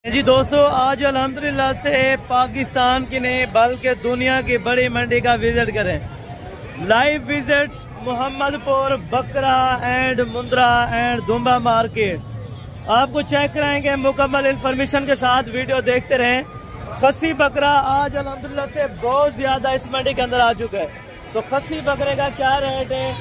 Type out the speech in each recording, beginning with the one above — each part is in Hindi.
जी दोस्तों, आज अल्हम्दुलिल्लाह से पाकिस्तान की नहीं बल्कि दुनिया की बड़ी मंडी का विजिट करें। लाइव विजिट मोहम्मदपुर बकरा and Mundra and Dumba market. आपको चेक कराएंगे मुकम्मल इंफॉर्मेशन के साथ, वीडियो देखते रहें। खस्सी बकरा आज अल्हम्दुलिल्लाह से बहुत ज्यादा इस मंडी के अंदर आ चुका है। तो खस्सी बकरे का क्या रेट है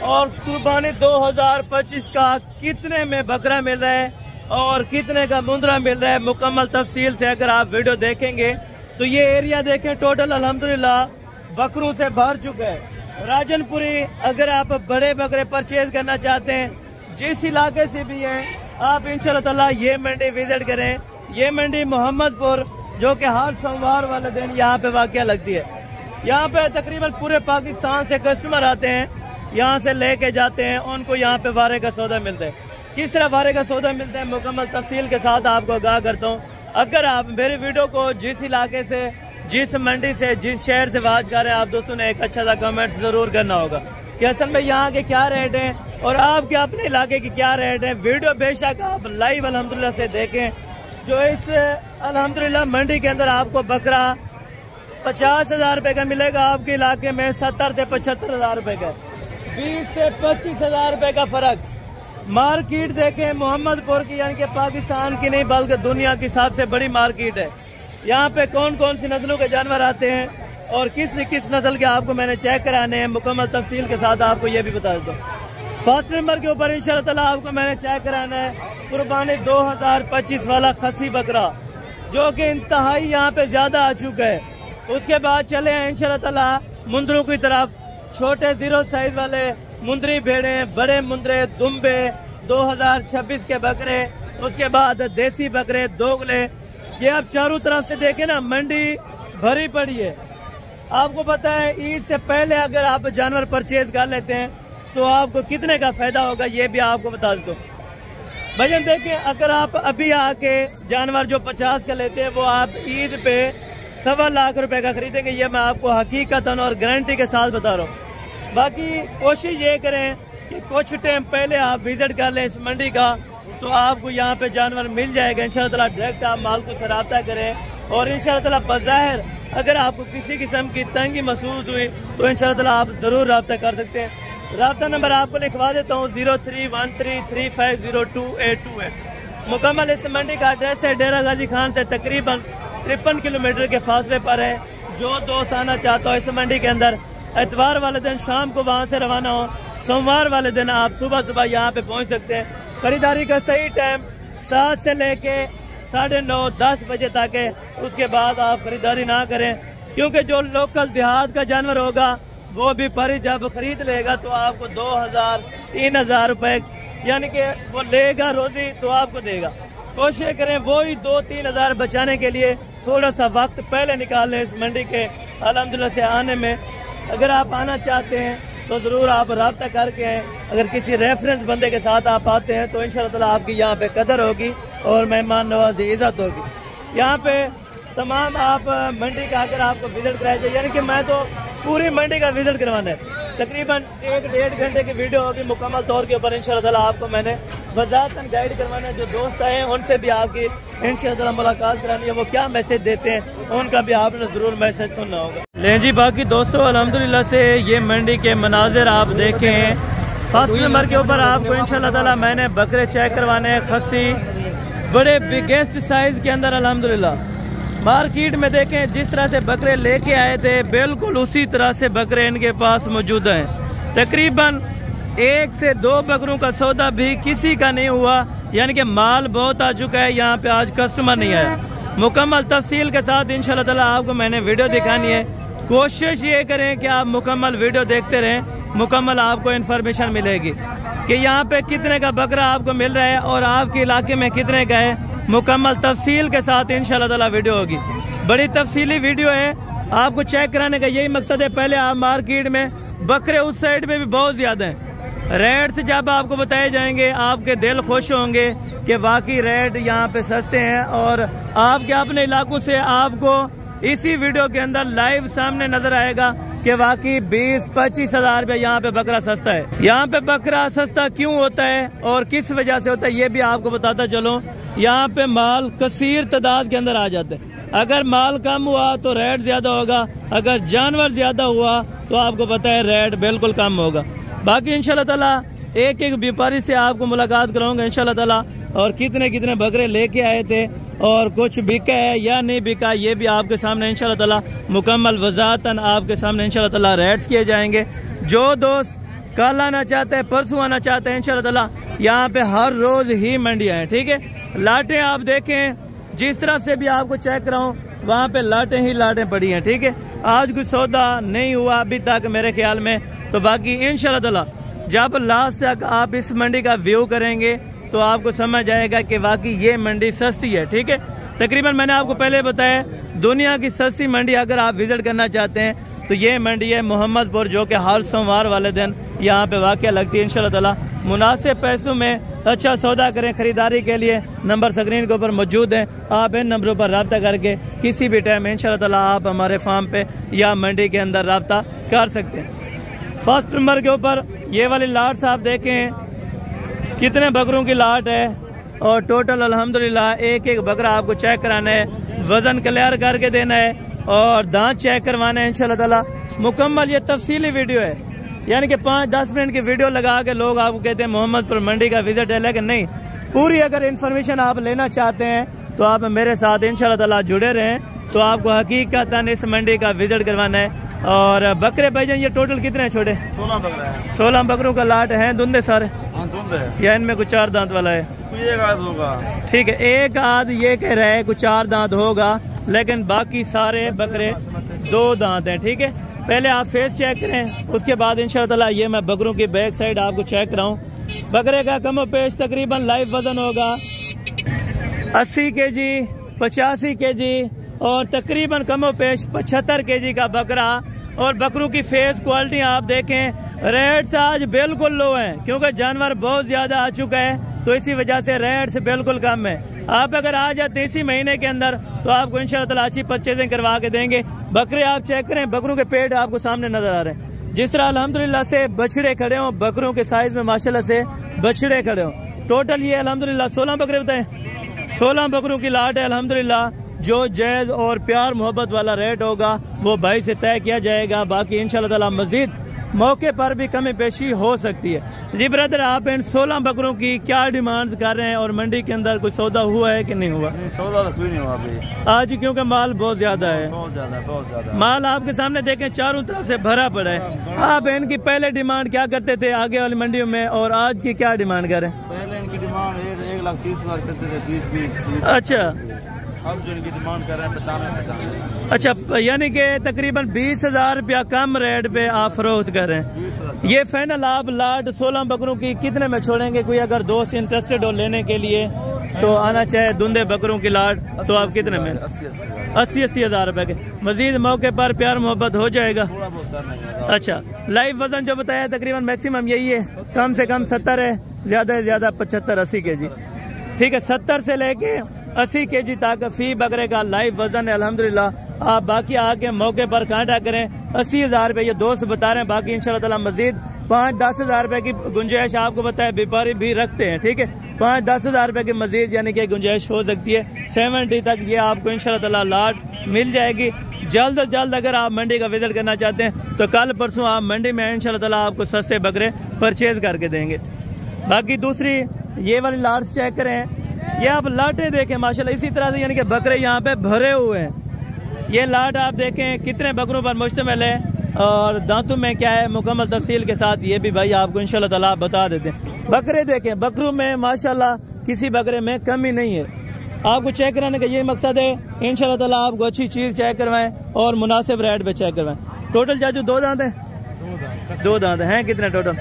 और कुर्बानी 2025 का कितने में बकरा मिल रहा है और कितने का मुंद्रा मिल रहा है, मुकम्मल तफसील से अगर आप वीडियो देखेंगे तो ये एरिया देखें, टोटल अल्हम्दुलिल्लाह बकरों से भर चुका है। राजनपुरी अगर आप बड़े बकरे परचेज करना चाहते हैं, जिस इलाके से भी हैं, आप इंशाल्लाह ताला ये मंडी विजिट करें। ये मंडी मोहम्मदपुर जो कि हर सोमवार वाले दिन यहाँ पे वाक़या लगती है। यहाँ पे तकरीबन पूरे पाकिस्तान से कस्टमर आते हैं, यहाँ से लेके जाते हैं, उनको यहाँ पे वारे का सौदा मिलता है। किस तरह वारे का सौदा मिलता है मुकम्मल तफसील के साथ आपको आगाह करता हूँ। अगर आप मेरे वीडियो को जिस इलाके से, जिस मंडी से, जिस शहर से वाच कर रहे हैं, आप दोस्तों ने एक अच्छा सा कमेंट जरूर करना होगा कि असल में यहाँ के क्या रेट हैं और आपके अपने इलाके की क्या रेट है। वीडियो बेशक आप लाइव अल्हम्दुलिल्लाह से देखें। जो इस अल्हम्दुलिल्लाह मंडी के अंदर आपको बकरा 50,000 रुपए का मिलेगा, आपके इलाके में 70 से 75,000 रुपए का, 20 से 25,000 रुपए का फर्क। मार्केट देखें मोहम्मदपुर की, यानी कि पाकिस्तान की नहीं बल्कि दुनिया की सबसे बड़ी मार्केट है। यहाँ पे कौन कौन सी नस्लों के जानवर आते हैं और किस किस नस्ल के आपको मैंने चेक कराने हैं, मुकम्मल तफसील के साथ आपको ये भी बता देता हूँ। फर्स्ट नंबर के ऊपर इंशाल्लाह ताला आपको मैंने चेक कराना है कुर्बानी 2025 वाला खस्सी बकरा, जो कि इंतहाई यहाँ पे ज्यादा आ चुका है। उसके बाद चले हैं इंशाल्लाह ताला मुंदरों की तरफ। छोटे 0 साइज वाले मुंदरी भेड़े, बड़े मुंदरे, दुम्बे 2026 के बकरे, उसके बाद देसी बकरे, दोगले। ये आप चारों तरफ से देखें ना, मंडी भरी पड़ी है। आपको पता है ईद से पहले अगर आप जानवर परचेज कर लेते हैं तो आपको कितने का फायदा होगा, ये भी आपको बता देता हूँ। भजन देखिए, अगर आप अभी आके जानवर जो 50 का लेते हैं वो आप ईद पे 1.25 लाख रुपए का खरीदेंगे, ये मैं आपको हकीकतन और गारंटी के साथ बता रहा हूँ। बाकी कोशिश ये करें कि कुछ टाइम पहले आप विजिट कर लें इस मंडी का, तो आपको यहाँ पे जानवर मिल जाएगा इंशाल्लाह ताला। डायरेक्ट आप मालिक से रब्ता करें और इंशाल्लाह ताला बज़ाहिर अगर आपको किसी किस्म की तंगी महसूस हुई तो इंशाल्लाह ताला आप जरूर रब्ता कर सकते हैं। रब्ता नंबर आपको लिखवा देता हूँ, 0313350282 है। मुकम्मल इस मंडी का एड्रेस है डेरा गाजी खान से तकरीबन 53 किलोमीटर के फासले पर है। जो दोस्त आना चाहता हो इस मंडी के अंदर, इतवार वाले दिन शाम को वहाँ से रवाना हो, सोमवार वाले दिन आप सुबह सुबह यहाँ पे पहुँच सकते हैं। खरीदारी का सही टाइम 7 से लेके 9:30 10 बजे तक है। उसके बाद आप खरीदारी ना करें, क्योंकि जो लोकल देहात का जानवर होगा वो भी परी जब खरीद लेगा तो आपको 2,000-3,000 रुपए यानी कि वो लेगा रोजी तो आपको देगा। कोशिश करें वही 2-3 हज़ार बचाने के लिए थोड़ा सा वक्त पहले निकाल लें इस मंडी के अल्हम्दुलिल्लाह से आने में। अगर आप आना चाहते हैं तो ज़रूर आप रब्ता करके आएँ। अगर किसी रेफरेंस बंदे के साथ आप आते हैं तो इंशाल्लाह ताला आपकी यहाँ पे कदर होगी और मेहमान नवाजी इज़्ज़त होगी। यहाँ पे तमाम आप मंडी का अगर आपको विजिट कराया जाए, यानी कि मैं तो पूरी मंडी का विजिट करवाना है, तकरीबन 1-1.5 घंटे की वीडियो होगी मुकम्मल तौर के ऊपर। इंशाल्लाह ताला आपको मैंने वज़ाहतन गाइड करवाना है। जो दोस्त आए हैं उनसे भी आपकी इंशाल्लाह ताला मुलाकात करानी है, वो क्या मैसेज देते हैं उनका भी आपने जरूर मैसेज सुनना होगा। ले जी, बाकी दोस्तों अल्हम्दुलिल्लाह से ये मंडी के मनाजिर आप देखे हैं। फर्स्ट नंबर के ऊपर आपको इंशाल्लाह ताला मैंने बकरे चेक करवाने हैं, खस्सी बड़े बिगेस्ट साइज के अंदर। अल्हम्दुलिल्लाह मार्केट में देखें जिस तरह से बकरे लेके आए थे बिल्कुल उसी तरह से बकरे इनके पास मौजूद हैं। तकरीबन 1 से 2 बकरों का सौदा भी किसी का नहीं हुआ, यानी कि माल बहुत आ चुका है। यहाँ पे आज कस्टमर नहीं आया। मुकम्मल तफसील के साथ इंशाल्लाह ताला आपको मैंने वीडियो दिखानी है। कोशिश ये करें कि आप मुकम्मल वीडियो देखते रहें, मुकम्मल आपको इन्फॉर्मेशन मिलेगी कि यहाँ पे कितने का बकरा आपको मिल रहा है और आपके इलाके में कितने का है। मुकम्मल तफसील के साथ इंशाल्लाह ताला वीडियो होगी। बड़ी तफसीली वीडियो है, आपको चेक कराने का यही मकसद है। पहले आप मार्केट में बकरे उस साइड में भी बहुत ज्यादा हैं, रेट से जब आपको बताए जाएंगे आपके दिल खुश होंगे कि वाकई रेट यहाँ पे सस्ते हैं। और आपके अपने इलाकों से आपको इसी वीडियो के अंदर लाइव सामने नजर आएगा कि वाकई 20-25 हज़ार रुपये यहाँ पे बकरा सस्ता है। यहाँ पे बकरा सस्ता क्यों होता है और किस वजह से होता है ये भी आपको बताता चलो। यहाँ पे माल कसीर तादाद के अंदर आ जाते हैं। अगर माल कम हुआ तो रेट ज्यादा होगा, अगर जानवर ज्यादा हुआ तो आपको पता है रेट बिल्कुल कम होगा। बाकी इंशाल्लाह ताला एक एक व्यापारी से आपको मुलाकात कराऊंगा इंशाल्लाह ताला, और कितने कितने बकरे लेके आए थे और कुछ बिका है या नहीं बिका ये भी आपके सामने इंशाल्लाह ताला मुकम्मल वजाहतन आपके सामने इंशाल्लाह ताला रेट्स किए जाएंगे। जो दोस्त कल आना चाहते हैं, परसों आना चाहते हैं, इंशाल्लाह ताला यहाँ पे हर रोज ही मंडियाँ हैं। ठीक है, लाटें आप देखें, जिस तरह से भी आपको चेक कराऊं वहाँ पे लाटें ही लाटें पड़ी हैं। ठीक है, आज कुछ सौदा नहीं हुआ अभी तक मेरे ख्याल में। तो बाकी इंशाल्लाह ताला जब लास्ट तक आप इस मंडी का व्यू करेंगे तो आपको समझ आएगा कि वाकई ये मंडी सस्ती है। ठीक है, तकरीबन मैंने आपको पहले बताया दुनिया की सस्ती मंडी अगर आप विजिट करना चाहते हैं तो ये मंडी है मोहम्मदपुर, जो कि हर सोमवार वाले दिन यहाँ पे वाक़या लगती है। इंशाल्लाह ताला मुनासिब पैसों में अच्छा सौदा करें। खरीदारी के लिए नंबर स्क्रीन के ऊपर मौजूद है, आप इन नंबरों पर रब्ता करके किसी भी टाइम इंशाल्लाह ताला आप हमारे फार्म पे या मंडी के अंदर रब्ता कर सकते हैं। फर्स्ट नंबर के ऊपर ये वाली लाट आप देखें कितने बकरों की लाट है, और टोटल अल्हम्दुलिल्लाह एक एक बकरा आपको चेक कराना है, वजन क्लियर करके देना है और दांत चेक करवाना है इंशाल्लाह ताला। मुकम्मल ये तफसीली वीडियो है, यानी कि 5-10 मिनट की वीडियो लगा के लोग आपको कहते हैं मोहम्मदपुर मंडी का विजिट है, लेकिन नहीं, पूरी अगर इन्फॉर्मेशन आप लेना चाहते हैं तो आप मेरे साथ इंशाल्लाह ताला जुड़े रहें, तो आपको हकीकतन इस मंडी का विजिट करवाना है। और बकरे भाईजान ये टोटल कितने हैं? छोटे 16 बकरा है। 16 बकरों का लाट है, धुंधे सारे? हाँ धुंधे है, या इनमें कुछ 4 दांत वाला है? एक आध होगा। ठीक है, एक आध ये कह रहे हैं कुछ 4 दांत होगा, लेकिन बाकी सारे बकरे 2 दांत हैं। ठीक है, पहले आप फेस चेक करें, उसके बाद इंशाल्लाह ताला ये मैं बकरों की बैक साइड आपको चेक कराऊं। बकरे का कम पेश तकरीबन लाइव वजन होगा 80 kg, 85 kg और तकरीबन कम पेश 75 kg का बकरा। और बकरों की फेस क्वालिटी आप देखें, रेट्स आज बिल्कुल लो हैं क्योंकि जानवर बहुत ज्यादा आ चुका है, तो इसी वजह से रेट्स बिल्कुल कम है। आप अगर आ जाते इसी महीने के अंदर तो आपको इंशाल्लाह ताला अच्छी परचेजिंग करवा के देंगे। बकरे आप चेक करें, बकरों के पेट आपको सामने नजर आ रहे हैं, जिस तरह अल्हम्दुलिल्लाह से बछड़े खड़े हों, बकरों के साइज में माशाल्लाह से बछड़े खड़े हों। टोटल ये अल्हम्दुलिल्लाह 16 बकरे बताएं, 16 बकरों की लाट है अल्हम्दुलिल्लाह। जो जायज और प्यार मोहब्बत वाला रेट होगा वो भाई से तय किया जाएगा। बाकी इंशाल्लाह ताला मजीद मौके पर भी कमी पेशी हो सकती है। जी ब्रदर, आप इन 16 बकरों की क्या डिमांड कर रहे हैं और मंडी के अंदर कुछ सौदा हुआ है कि नहीं हुआ? सौदा तो कोई नहीं हुआ अभी आज, क्योंकि माल बहुत ज्यादा है। बहुत ज्यादा माल आपके सामने देखें चारों तरफ से भरा पड़ा है। आप इनकी पहले डिमांड क्या करते थे आगे वाली मंडियों में, और आज की क्या डिमांड करें? पहले इनकी डिमांड 1,30,000 करते थे, 20-20। अच्छा, अब जो इनकी डिमांड कर रहे हैं 95। अच्छा, यानी कि तकरीबन 20,000 रुपया कम रेट पे आप फरोख्त कर रहे हैं। ये फाइनल आप लाट 16 बकरों की कितने में छोड़ेंगे? कोई अगर दोस्त इंटरेस्टेड हो लेने के लिए तो आना चाहे धुंधे बकरों की लाट, तो आप कितने में? 80-80 हज़ार रुपए के। मजीद मौके पर प्यार मोहब्बत हो जाएगा। अच्छा, लाइव वजन जो बताया तकरीबन मैक्सिमम यही है, कम से कम 70 है, ज्यादा से ज्यादा 75-80 kg। ठीक है, 70 से लेके 80 kg तक फी बकरे का लाइव वजन है अल्हम्दुलिल्लाह। आप बाकी आके मौके पर कांटा करें। 80,000 रुपए ये दोस्त बता रहे हैं, बाकी इंशाल्लाह ताला मजीद 5-10 हज़ार रुपए की गुंजाइश आपको बताया व्यापारी भी रखते हैं। ठीक है, 5-10 हज़ार रुपए की मजीद यानी कि गुंजाइश हो सकती है। 70 तक ये आपको इंशाल्लाह ताला लाट मिल जाएगी। जल्द से जल्द अगर आप मंडी का विजिट करना चाहते हैं तो कल परसों आप मंडी में इंशाल्लाह ताला आपको सस्ते बकरे परचेज करके देंगे। बाकी दूसरी ये वाली लाट्स चेक करें, ये आप लाटें देखें माशाल्लाह, इसी तरह से यानी कि बकरे यहाँ पे भरे हुए हैं। ये लाट आप देखें कितने बकरों पर मुश्तमिल है और दांतों में क्या है, मुकम्मल तफसील के साथ ये भी भाई आपको इंशाल्लाह ताला बता देते हैं। बकरे देखें, बकरों में माशाल्लाह किसी बकरे में कमी नहीं है। आपको चेक कराने का ये मकसद है इंशाल्लाह ताला आपको अच्छी चीज़ चेक करवाएं और मुनासिब रेट पे चेक करवाएं। टोटल चाचू 2 दांत हैं? 2 दांत हैं। कितने टोटल?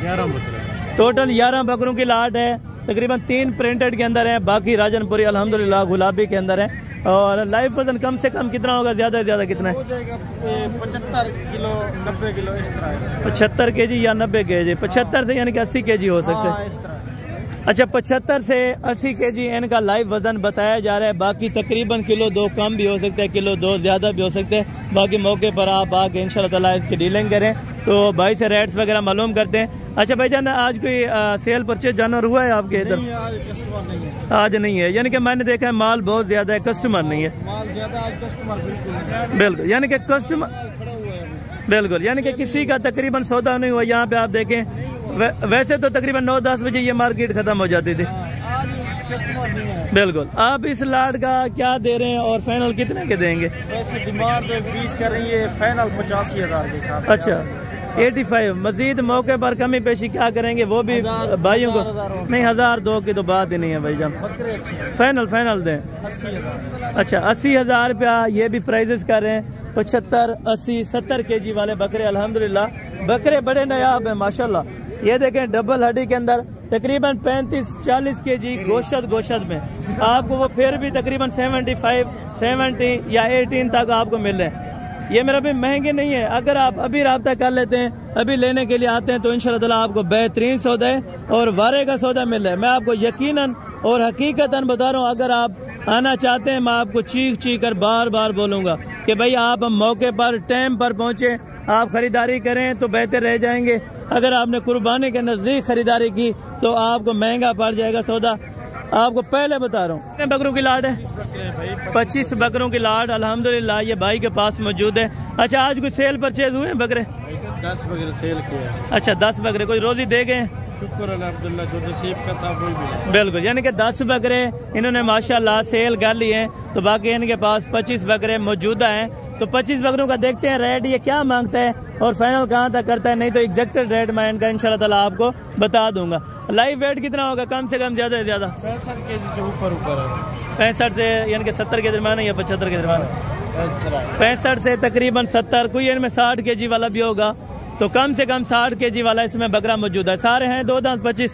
11 बकरे। टोटल 11 बकरों की लाट है। तकरीबन 3 प्रिंटेड के अंदर है, बाकी राजनपुरी अल्हम्दुलिल्लाह गुलाबी के अंदर है। और लाइव वजन कम से कम कितना होगा, ज्यादा से ज्यादा कितना है? हो जाएगा 75 किलो 90 किलो इस तरह। 75 kg या 90 kg? 75 से यानी कि 80 kg हो सकते हैं। अच्छा, 75 से 80 kg इनका लाइव वजन बताया जा रहा है। बाकी तकरीबन किलो 2 कम भी हो सकते हैं, किलो 2 ज्यादा भी हो सकते हैं। बाकी मौके पर आप आके इंशाल्लाह ताला इसकी डीलिंग करें। तो भाई से रेट्स वगैरह मालूम करते हैं। अच्छा भाईजान, आज कोई सेल परचेज जानवर हुआ है आपके इधर? आज नहीं है, यानी कि मैंने देखा है माल बहुत ज्यादा है, कस्टमर नहीं है। माल ज्यादा, आज कस्टमर बिल्कुल, यानी कि कस्टमर बिल्कुल, यानी कि किसी का तकरीबन सौदा नहीं हुआ। यहाँ पे आप देखें, वैसे तो तकरीबन 9-10 बजे ये मार्केट खत्म हो जाती थी। आज कस्टमर नहीं है। बिल्कुल। आप इस लाट का क्या दे रहे हैं और फाइनल कितने के देंगे? वैसे डिमांड 20 कर रही है, फाइनल 85,000 के साथ। अच्छा, 85। मजीद मौके पर कमी पेशी क्या करेंगे वो भी भाइयों को? नहीं, 1000-2 की तो बात ही नहीं है भाईजान। फाइनल दें 80,000। अच्छा, 80,000 रुपया ये भी प्राइजेस कर रहे हैं। 75, 80, 70 kg वाले बकरे अल्हम्दुलिल्लाह, बकरे बड़े नायाब हैं माशाल्लाह। ये देखें डबल हड्डी के अंदर तकरीबन 35-40 kg गोशत में आपको वो फिर भी तकरीबन 75, 70 या 18 तक आपको मिल रहे हैं। ये मेरा भी महंगे नहीं है। अगर आप अभी राब्ता कर लेते हैं, अभी लेने के लिए आते हैं तो इंशाल्लाह ताला आपको बेहतरीन सौदा है और वारे का सौदा मिल रहा है। मैं आपको यकीनन और हकीकतन बता रहा हूँ, अगर आप आना चाहते हैं मैं आपको चीख कर बार बार बोलूँगा कि भाई आप मौके पर टाइम पर पहुँचे, आप खरीदारी करें तो बेहतर रह जाएंगे। अगर आपने कुर्बानी के नज़दीक खरीदारी की तो आपको महंगा पड़ जाएगा सौदा। आपको पहले बता रहा हूँ। कितने बकरों की लाट है? 25 बकरों की लाट अल्हम्दुलिल्लाह ये भाई के पास मौजूद है। अच्छा, आज कुछ सेल परचेज हुए हैं बकरे? 10 बकरे सेल किए। अच्छा, 10 बकरे। कोई रोजी दे गए? शुक्र अल्हम्दुलिल्लाह, जो नसीब का था वो भी। बिल्कुल, यानी कि 10 बकरे इन्होंने माशाल्लाह सेल कर लिए हैं, तो बाकी इनके पास 25 बकरे मौजूदा हैं। तो 25 बकरों का देखते हैं रेट ये क्या मांगता है और फाइनल कहाँ तक करता है, नहीं तो एग्जैक्टेड रेट मैं इनका इंशाल्लाह ताला आपको बता दूंगा। लाइव वेट कितना होगा? कम से कम, ज्यादा से ज्यादा 65 kg से ऊपर है। 65 से यानी कि 70 के दरमियान या 75 के दरमियान? 65 से तकरीबन 70, कोई इनमें 60 kg वाला भी होगा, तो कम से कम 60 kg वाला इसमें बकरा मौजूद है। सारे हैं 2 दांत 25,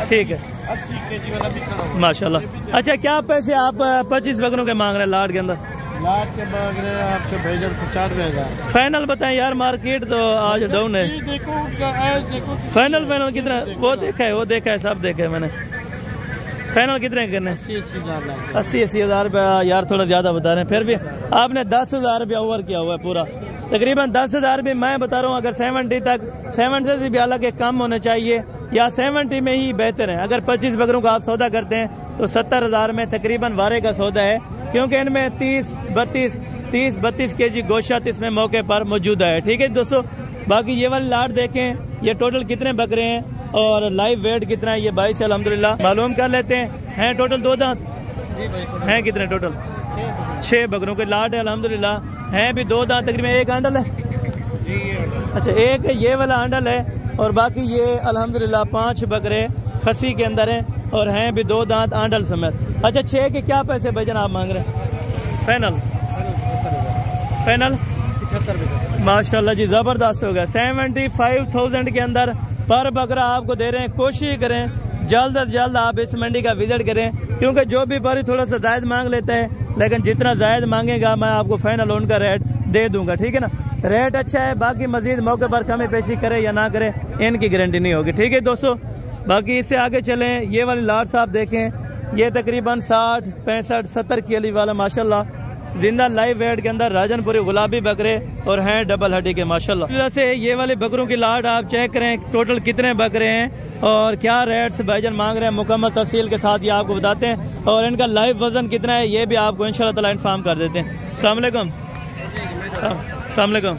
ठीक है। 80 kg वाला भी माशाल्लाह। अच्छा, क्या पैसे आप 25 बकरों के मांग रहे हैं लाट के अंदर? लाट के मांग रहे हैं आपके भाईजान 95,000। फाइनल बताएं यार, मार्केट तो आज डाउन है। देखो फाइनल कितना? वो देखा है सब देखा है मैंने। फाइनल कितने करने? 80,000 रुपया। यार थोड़ा ज्यादा बता रहे हैं, फिर भी आपने 10,000 रुपया ओवर किया हुआ है पूरा। तकरीबन 10,000 भी मैं बता रहा हूँ, अगर 70 से भी हालांकि कम होने चाहिए या 70 में ही बेहतर है। अगर 25 बकरों का आप सौदा करते हैं तो 70,000 में तकरीबन वारे का सौदा है, क्योंकि इनमें 30-32 kg गोश्त इसमें मौके पर मौजूद है। ठीक है दोस्तों, बाकी ये वाली लाट देखें, ये टोटल कितने बकरे हैं और लाइव वेट कितना है ये भाई से अल्हम्दुलिल्लाह मालूम कर लेते हैं। टोटल 2 दांत हैं? कितने टोटल? 6 बकरों के लाट है अल्हम्दुलिल्लाह, हैं भी 2 दांत, तकरीबन एक आंडल है। अच्छा, एक ये वाला आंडल है और बाकी ये अल्हम्दुलिल्लाह 5 बकरे खसी के अंदर हैं और हैं भी 2 दांत आंडल समेत। अच्छा, 6 के क्या पैसे भाईजान आप मांग रहे हैं? फाइनल 75 माशाल्लाह जी, जबरदस्त हो गया। 75,000 के अंदर पर बकरा आपको दे रहे हैं। कोशिश करें जल्द से जल्द आप इस मंडी का विजिट करें, क्योंकि जो भी बारी थोड़ा सा जायद मांग लेता है, लेकिन जितना जायद मांगेगा मैं आपको फाइनल उनका रेट दे दूंगा। ठीक है ना, रेट अच्छा है, बाकी मजीद मौके पर कमी पेशी करे या ना करे इनकी गारंटी नहीं होगी। ठीक है दोस्तों, बाकी इससे आगे चलें। ये वाली लाट साहब देखें, ये तकरीबन 60, 65, 70 kg वाला माशाल्लाह जिंदा लाइव वेट के अंदर राजनपुरी गुलाबी बकरे और हैं डबल हड्डी के माशाल्लाह से। ये वाले बकरों की लाट आप चेक करें, टोटल कितने बकरे हैं और क्या रेट्स भाईजान मांग रहे हैं, मुकम्मल तफसील के साथ ये आपको बताते हैं और इनका लाइव वजन कितना है ये भी आपको इंशाल्लाह ताला इन्फॉर्म कर देते हैं। अस्सलाम वालेकुम। अस्सलाम वालेकुम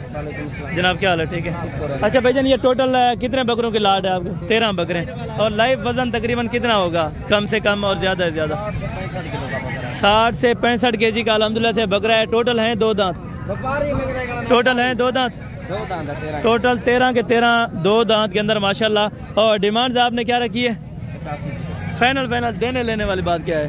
जनाब, क्या हाल है? ठीक है। अच्छा भाईजान, ये टोटल कितने बकरों की लाट है आपके? 13 बकरे और लाइव वजन तकरीबन कितना होगा, कम से कम और ज्यादा से ज्यादा? 60 से 65 kg का अल्हम्दुलिल्लाह से बकरा है। टोटल हैं 2 दांत? टोटल हैं 2 दांत? टोटल 13 के 13 2 दांत के अंदर माशाल्लाह। और डिमांड आपने क्या रखी है? फाइनल देने लेने वाली बात क्या है?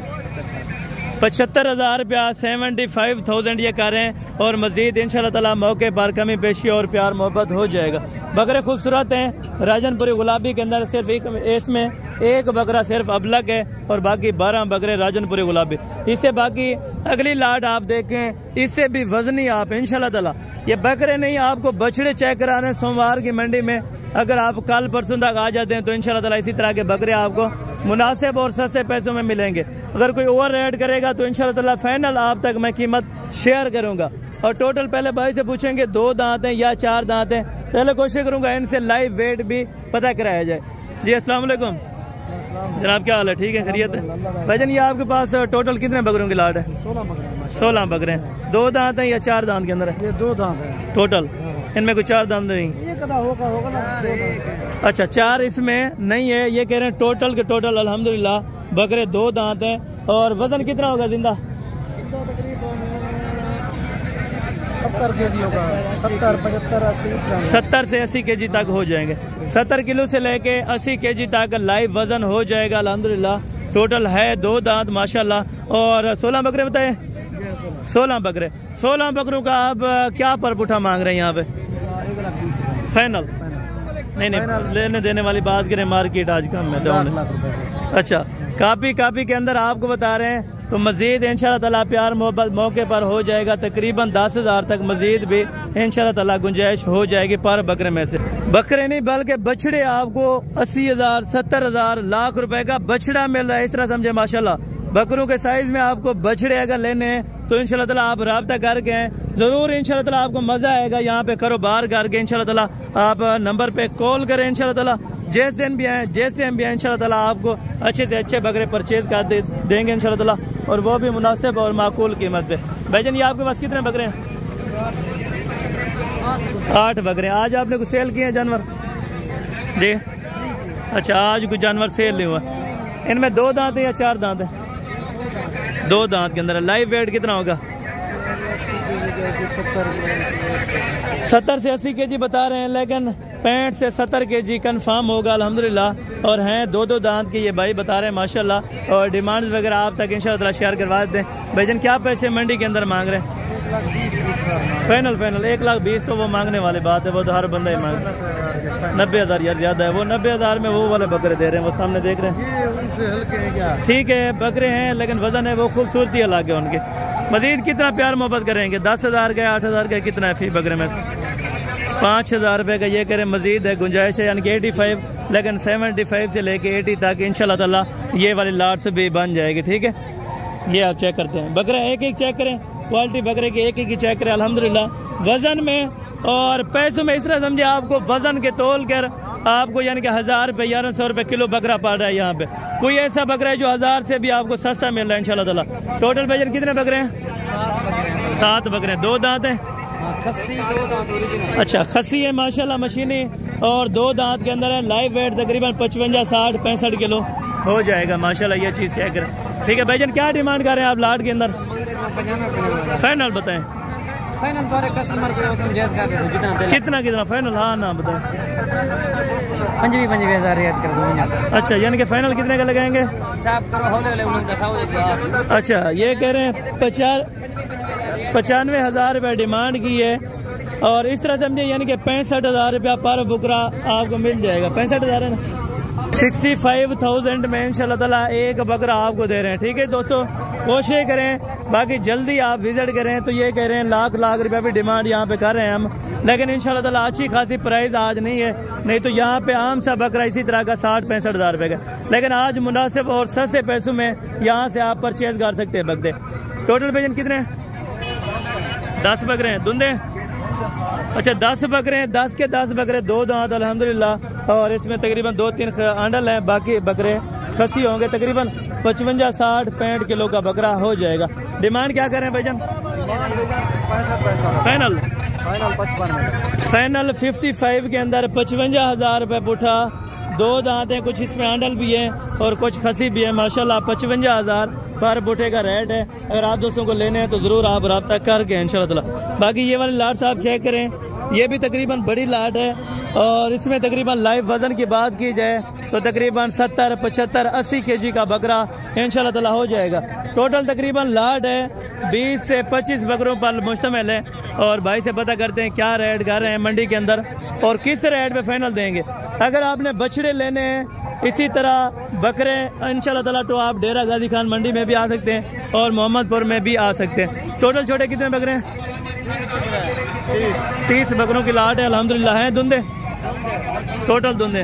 75,000 रुपया, 75,000 ये कर रहे हैं और मजीद इंशाल्लाह ताला मौके पर कमी पेशी और प्यार मोहब्बत हो जाएगा। बकरे खूबसूरत हैं, राजनपुरी गुलाबी के अंदर सिर्फ इसमें एक बकरा सिर्फ अबलग है और बाकी 12 बकरे राजनपुरी गुलाबी। इससे बाकी अगली लाट आप देखें, इससे भी वजनी आप इंशाल्लाह ताला ये बकरे नहीं आपको बछड़े चेक कराने सोमवार की मंडी में, अगर आप कल परसों तक आ जाते हैं तो इंशाल्लाह ताला इसी तरह के बकरे आपको मुनासिब और सस्ते पैसों में मिलेंगे। अगर कोई ओवर रेट करेगा तो इंशाल्लाह ताला फाइनल आप तक मैं कीमत शेयर करूंगा। और टोटल पहले भाई से पूछेंगे 2 दांत हैं या 4 दांत हैं। पहले कोशिश करूंगा इनसे लाइव वेट भी पता कराया जाए। जी अस्सलाम वालेकुम जनाब, क्या हाल है? ठीक है, खैरियत है भाईजान। ये आपके पास टोटल कितने बकरों की लाट है? 16 बकरे हैं। 2 दांत हैं या 4 दांत के अंदर है? ये 2 दांत है टोटल। इनमें कोई 4 दांत नहीं? होगा ना। अच्छा, 4 इसमें नहीं है। ये कह रहे हैं टोटल के टोटल अल्हम्दुलिल्लाह बकरे 2 दांत हैं। और वजन कितना होगा जिंदा? तकरीबन 70 kg होगा। 70, 75, 80 70 से 80 kg तक हो जाएंगे। 70 किलो से लेके 80 kg तक लाइव वजन हो जाएगा अल्हम्दुलिल्लाह। टोटल है 2 दांत माशाल्लाह। और 16 बकरे बताए? 16 बकरे। 16 बकरों का आप क्या पर पुठा मांग रहे हैं यहाँ पे? 1,20,000 फाइनल? नहीं, लेने देने वाली बात करें, मार्केट आज कम है। अच्छा, कापी के अंदर आपको बता रहे हैं तो मजीद इंशाल्लाह ताला प्यार मोहब्बत मौके पर हो जाएगा। तकरीबन 10,000 तक मजीद भी इंशाल्लाह ताला गुंजाइश हो जाएगी पर बकरे में से। बकरे नहीं बल्कि बछड़े आपको 80,000, 70,000, लाख रुपए का बछड़ा मिल रहा है। इस तरह समझे माशाल्लाह। बकरों के साइज में आपको बछड़े अगर लेने हैं तो इंशाल्लाह ताला आप राब्ता करके जरूर इंशाल्लाह ताला आपको मजा आएगा। यहाँ पे कारोबार करके इंशाल्लाह ताला आप नंबर पे कॉल करें। इंशाल्लाह ताला जिस दिन भी आए जिस टाइम भी आए इंशाल्लाह ताला आपको अच्छे से अच्छे बकरे परचेज कर देंगे इंशाल्लाह ताला, और वो भी मुनासिब और माकूल कीमत पे। भाईजान ये आपके पास कितने बकरे हैं? 8 बकरे। आज आपने कुछ सेल किए हैं जानवर? जी अच्छा, आज कुछ जानवर सेल नहीं हुआ। इनमें 2 दांत है या 4 दांत है? 2 दांत के अंदर। लाइव वेट कितना होगा? 70 से 80 kg बता रहे हैं, लेकिन 65 से 70 kg कन्फर्म होगा अल्हम्दुलिल्लाह। और हैं 2 दांत के ये भाई बता रहे हैं माशाल्लाह। और डिमांड्स वगैरह आप तक इंशाल्लाह शेयर करवा देते हैं। भाईजान क्या पैसे मंडी के अंदर मांग रहे हैं? फाइनल 1,20,000 तो वो मांगने वाली बात है, वो तो हर बंदा ही मांग। 90,000 यार ज्यादा है। वो 90,000 में वो वाले बकरे दे रहे हैं, वो सामने देख रहे हैं। ठीक है, बकरे हैं लेकिन वजन है वो खूबसूरती अलग है उनके। मजीद कितना प्यार मोहब्बत करेंगे? 10,000 का, 8,000 का कितना है फी बकरे में? 5,000 रुपए का। ये करें मजीद है, गुंजाइश है, यानी कि 85, लेकिन 75 से लेके 80 तक इंशाल्लाह ताला ये वाली लाट से भी बन जाएगी। ठीक है, ये आप चेक करते हैं। बकरा एक चेक करें, क्वालिटी बकरे की एक ही चेक करें अल्हम्दुलिल्लाह। वजन में और पैसों में इस तरह समझे आपको वजन के तोल कर आपको यानी कि 1,000 रुपये 1,100 रुपये किलो बकरा पड़ रहा है। यहाँ पे कोई ऐसा बकरा है जो 1,000 से भी आपको सस्ता मिल रहा है इंशाल्लाह ताला। टोटल भाईजान कितने बकरे हैं? 7 बकरे हैं। 2 दांत हैं? अच्छा, खस्सी है माशाल्लाह मशीनी, और 2 दांत के अंदर है। लाइव वेट तकरीबन 55, 60, 65 किलो हो जाएगा माशाल्लाह। ये चीज़ चेक करें। ठीक है भाईजान, क्या डिमांड कर रहे हैं आप लाट के अंदर? फाइनल बताएं। फाइनल तो कस्टमर को कितना फाइनल? हाँ ना बताएं। 25,000 याद कर दो। अच्छा, यानी कि फाइनल कितने का लगाएंगे? अच्छा, ये कह रहे हैं 95,000 रुपये डिमांड की है। और इस तरह समझे यानी कि 65,000 रुपया पर बुकरा आपको मिल जाएगा। 65,000 है ना? 65,000 में इंशाल्लाह ताला एक बकरा आपको दे रहे हैं। ठीक है दोस्तों, कोशिश करें, बाकी जल्दी आप विजिट करें। तो ये कह रहे हैं लाख रुपया भी डिमांड यहाँ पे कर रहे हैं हम, लेकिन इंशाल्लाह ताला अच्छी खासी प्राइस आज नहीं है। नहीं तो यहाँ पे आम सा बकरा इसी तरह का 60-65,000 रुपये का, लेकिन आज मुनासिब और सस्ते पैसों में यहाँ से आप परचेज कर सकते हैं बकरे। टोटल भाईजान कितने हैं? 10 बकरे हैं। धुंधे? अच्छा, 10 बकरे हैं। 10 के 10 बकरे 2 दांत अल्हम्दुलिल्लाह। और इसमें तकरीबन 2-3 आंडल हैं, बाकी बकरे खसी होंगे। तकरीबन 55, 60, 65 किलो का बकरा हो जाएगा। डिमांड क्या करें भाईजान? फाइनल 55 के अंदर 55,000 रुपये पुठा। 2 दांत हैं, कुछ इसमें आंडल भी है और कुछ खसी भी है माशाल्लाह। 55,000 पर बुटे का रेट है। अगर आप दोस्तों को लेने हैं तो जरूर आप रब्ता करके इंशाल्लाह ताला। बाकी ये वाली लाट साहब चेक करें, ये भी तकरीबन बड़ी लाट है। और इसमें तकरीबन लाइव वजन की बात की जाए तो तकरीबन 70, 75, 80 kg का बकरा इंशाल्लाह ताला हो जाएगा। टोटल तकरीबन लाट है 20 से 25 बकरों पर मुश्तमिल है। और भाई से पता करते हैं क्या रेट कर रहे हैं मंडी के अंदर और किस रेट पे फाइनल देंगे। अगर आपने बछड़े लेने हैं इसी तरह बकरे इंशाल्लाह ताला तो आप डेरा गाजी खान मंडी में भी आ सकते हैं और मोहम्मदपुर में भी आ सकते हैं। टोटल छोटे कितने बकरे हैं? 30 बकरों की लाट है अल्हम्दुलिल्लाह। है धुंधे? टोटल धुंधे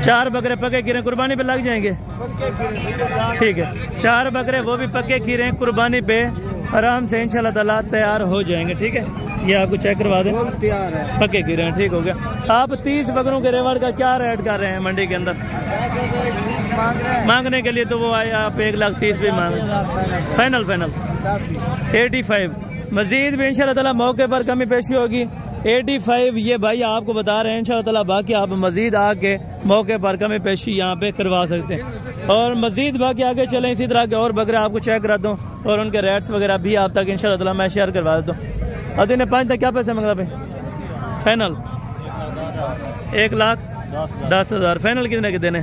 4 बकरे पके खीरे कुर्बानी पे लग जाएंगे। ठीक है, 4 बकरे वो भी पक्के खीरे कुर्बानी पे आराम से इंशाल्लाह ताला तैयार हो जाएंगे। ठीक है, ये आपको चेक करवा दें, तैयार है, पक्के गिरे हैं। ठीक हो गया। आप 30 बकरों के रेवड़ का क्या रेट कर रहे हैं मंडी के अंदर? मांगने के लिए तो वो आए आप 1,30,000 भी मांग, फाइनल 85। मजीद भी इंशाल्लाह ताला मौके पर कमी पेशी होगी। 85 ये भाई आपको बता रहे हैं इंशाल्लाह ताला। बाकी आप मजीद आके मौके पर कमी पेशी यहाँ पे करवा सकते हैं। और मजीद बाकी आगे चलें, इसी तरह के और बकरे आपको चेक कराता हूँ और उनके रेट्स वगैरह भी आप तक इंशाल्लाह ताला मैं शेयर करवा देता हूँ। अभी ने 5 तक क्या पैसे मांगता भाई? फाइनल 1,10,000। फाइनल कितने के देने?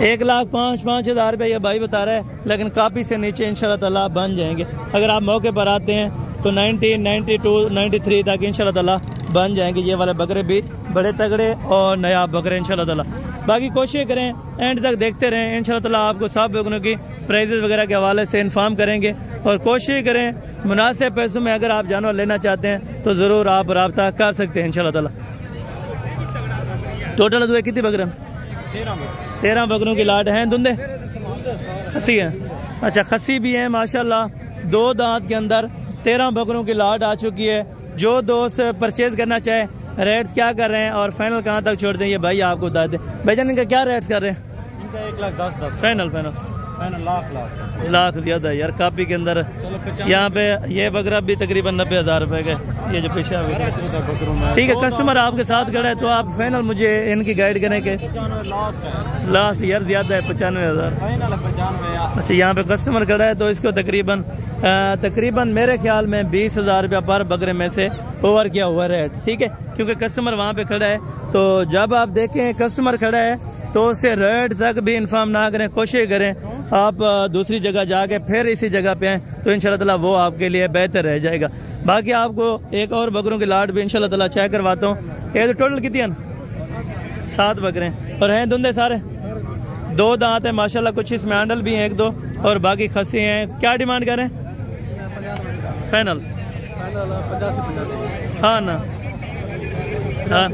1,05,000 रुपये ये भाई बता रहा है, लेकिन कापी से नीचे इंशाल्लाह ताला बन जाएंगे। अगर आप मौके पर आते हैं तो 90, 92, 93 तक इंशाल्लाह ताला बन जाएंगे। ये वाले बकरे भी बड़े तगड़े और नया बकरे इंशाल्लाह ताला। बाकी कोशिश करें एंड तक देखते रहें, इंशाल्लाह ताला आपको सब बकरों की प्राइजेस वगैरह के हवाले से इन्फॉर्म करेंगे। और कोशिश करें मुनासिब पैसों में अगर आप जानवर लेना चाहते हैं तो ज़रूर आप रब्ता कर सकते हैं इंशाल्लाह ताला। टोटल अदुए कितनी बकरे? 13 बकरों की लाट हैं। धुंधे खसी हैं? अच्छा, खसी भी है माशाल्लाह। 2 दांत के अंदर 13 बकरों की लाट आ चुकी है। जो दोस्त परचेज करना चाहे, रेट्स क्या कर रहे हैं और फाइनल कहाँ तक छोड़ दें ये भाई आपको बता दें। भाईजान इनका क्या रेट्स कर रहे हैं? इनका 1,10,000 फाइनल लाख ज्यादा है यार कापी के अंदर। यहाँ पे ये बकरा भी तकरीबन 90,000 रुपए का, ये जो पेशा है। ठीक है, कस्टमर आपके साथ खड़ा है तो आप फाइनल मुझे इनकी गाइड करें के लास्ट यार ज्यादा है 95,000। अच्छा, यहाँ पे कस्टमर खड़ा है तो इसको तकरीबन मेरे ख्याल में 20,000 रुपया पर बकरे में से ओवर किया हुआ रेट। ठीक है, क्योंकि कस्टमर वहाँ पे खड़ा है। तो जब आप देखें कस्टमर खड़ा है तो उससे रेट तक भी इन्फॉर्म ना करें, कोशिश करें आप दूसरी जगह जाके फिर इसी जगह पे आए तो इंशाल्लाह ताला वो आपके लिए बेहतर रह जाएगा। बाकी आपको एक और बकरों की लाट भी इंशाल्लाह ताला चेक करवाता हूँ। ये तो टोटल कितनी है? 7 बकरे और हैं धुंधे सारे। 2 दांत है माशाल्लाह, कुछ इसमें हैंडल भी हैं 1-2 और बाकी खसी हैं। क्या डिमांड करें? फाइनल 85 हाँ ना? हाँ,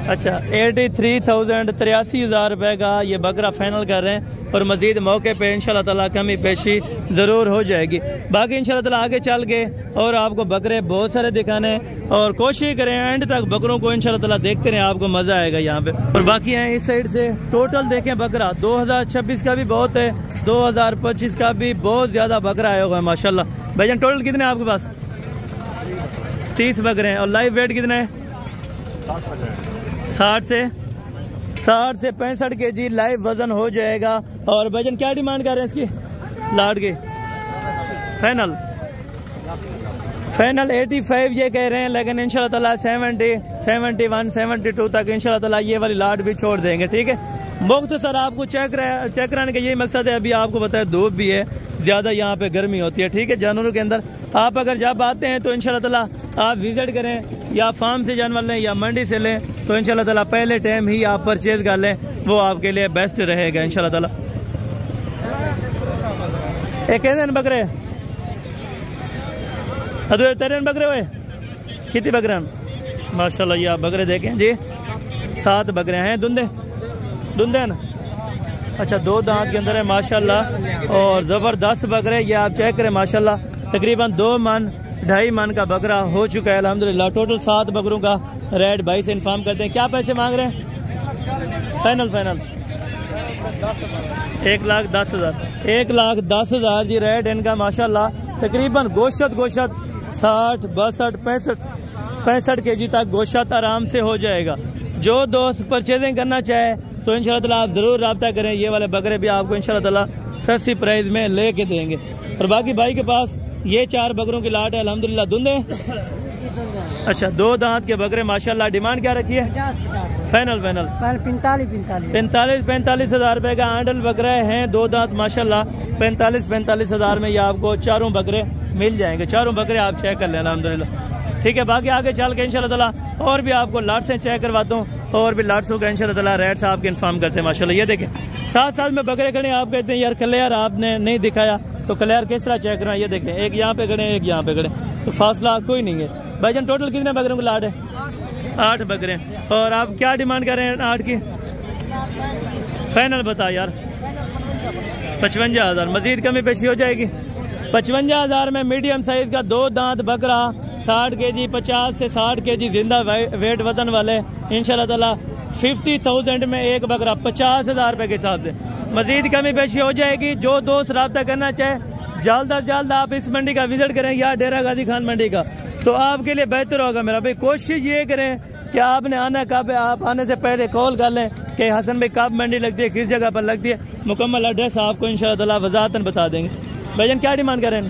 अच्छा 83,000 83,000 रुपये का ये बकरा फाइनल कर रहे हैं। और मजीद मौके पे इंशाल्लाह ताला कमी पेशी ज़रूर हो जाएगी। बाकी इंशाल्लाह ताला आगे चल के और आपको बकरे बहुत सारे दिखाने और कोशिश करें एंड तक बकरों को इंशाल्लाह ताला देखते रहें, आपको मज़ा आएगा यहाँ पे। और बाकी हैं इस साइड से टोटल देखें बकरा 2026 का भी बहुत है, 2025 का भी बहुत ज़्यादा बकरा आया हुआ है माशाल्लाह। भाईजान टोटल कितने हैं आपके पास? 30 बकरे हैं। और लाइव वेट कितना है? 60 से 65 kg लाइव वजन हो जाएगा। और भाईजान क्या डिमांड कर रहे हैं इसकी लाट की? फाइनल 85 ये कह रहे हैं, लेकिन इंशाल्लाह ताला 70, 71, 72 तक इंशाल्लाह ताला ये वाली लाट भी छोड़ देंगे। ठीक है, मुख्तसर आपको चेक कराने का यही मकसद है। अभी आपको बताया धूप भी है ज़्यादा, यहाँ पे गर्मी होती है। ठीक है, जानवरों के अंदर आप अगर जब आते हैं तो इंशाल्लाह ताला आप विजिट करें, या फार्म से जानवर लें या मंडी से लें तो इंशाल्लाह ताला पहले टाइम ही आप परचेज कर लें, वो आपके लिए बेस्ट रहेगा इंशाल्लाह ताला। एक बकरे अदो तेरे बकरे हुए कितने बकरे हैं माशाल्लाह? ये आप बकरे देखें जी, 7 बकरे हैं। धुंधे हैं ना? अच्छा, 2 दांत के अंदर है माशाल्लाह और ज़बरदस्त बकरे। ये आप चेक करें माशाल्लाह, तकरीबन 2 मन 2.5 मन का बकरा हो चुका है अल्हम्दुलिल्लाह। टोटल 7 बकरों का रेट भाई से इन्फॉर्म करते हैं। क्या पैसे मांग रहे हैं? फाइनल 1,10,000 1,10,000 जी रेट इनका माशाल्लाह। तकरीबन गोश्त 60, 62, 65 kg तक गोश्त आराम से हो जाएगा। जो दोस्त परचेजिंग करना चाहे तो इंशाल्लाह ताला आप ज़रूर रब्ता करें, ये वाले बकरे भी आपको इंशाल्लाह ताला सस्ती प्राइस में लेके देंगे। और बाकी भाई के पास ये 4 बकरों की लाट है अल्हम्दुलिल्लाह। धुंधे अच्छा, 2 दांत के बकरे माशाल्लाह। डिमांड क्या रखी है? 50 फाइनल 45,000 रुपए का हैंडल बकरे हैं। 2 दांत माशाल्लाह। 45,000 में ये आपको चारों बकरे मिल जाएंगे। चारों बकरे आप चेक कर लें अल्हम्दुलिल्लाह। ठीक है, बाकी आगे चल के इंशाल्लाह ताला और भी आपको लाट्स चेक करवाता हूँ और भी लाट्सों का इंशाल्लाह ताला रेट्स आपके इन्फॉर्म करते हैं माशाल्लाह। ये देखें साथ में बकरे खड़े, आप कहते हैं यार क्लियर आपने नहीं दिखाया, तो क्लियर किस तरह चेक करना? ये देखें, एक यहाँ पे खड़े एक यहाँ पे खड़े, तो फासला कोई नहीं है। भाईजान टोटल कितने बकरों की लाट है? 8 बकरे। और आप क्या डिमांड कर रहे हैं 8 की? फाइनल बता यार 55,000। मजीद कमी पेशी हो जाएगी? 55,000 में मीडियम साइज का 2 दांत बकरा 60 kg 50 से 60 kg जिंदा वेट वजन वाले इंशाल्लाह ताला 50,000 में एक बकरा 50,000 रुपये के हिसाब से। मजीद कमी पेशी हो जाएगी। जो दोस्त रब्ता करना चाहे जल्द अज जल्द आप इस मंडी का विजिट करें या डेरा गाजी खान मंडी का, तो आपके लिए बेहतर होगा। मेरा भाई कोशिश ये करें कि आपने आना कब है, आप आने से पहले कॉल कर लें कि हसन भाई कब मंडी लगती है, किस जगह पर लगती है। मुकम्मल एड्रेस आपको इंशाल्लाह ताला वजाहतन बता देंगे। भाईजान क्या डिमांड करें?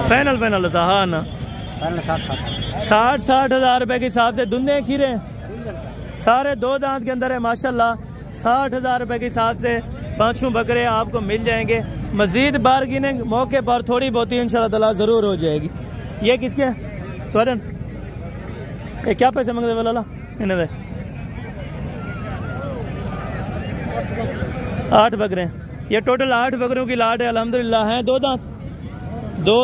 फाइनल फाइनल हाँ ना 60,000 रुपये के हिसाब से। धुंधे खीरे सारे 2 दांत के अंदर है माशाल्लाह। 60,000 रुपये के हिसाब से 5 बकरे आपको मिल जाएंगे। मजीद बार्गेनिंग मौके पर थोड़ी बहुत इंशाल्लाह ताला जरूर हो जाएगी। ये किसके तोरन ये क्या पैसे मांगते वाला इन्हें दे 8 बकरे। ये टोटल 8 बकरों की लाट है अल्हम्दुलिल्लाह है। 2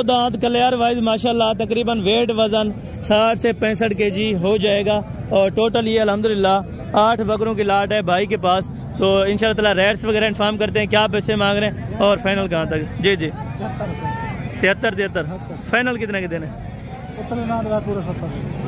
दांत क्लियर वाइज माशाल्लाह। तकरीबन वेट वजन 60 से 65 kg हो जाएगा। और टोटल ये अल्हम्दुलिल्लाह 8 बकरों की लाट है भाई के पास। तो इंशाल्लाह ताला रेट्स वगैरह इन्फॉर्म करते हैं क्या पैसे मांग रहे हैं और फाइनल कहाँ तक। जी जी 73 फाइनल कितने के देने?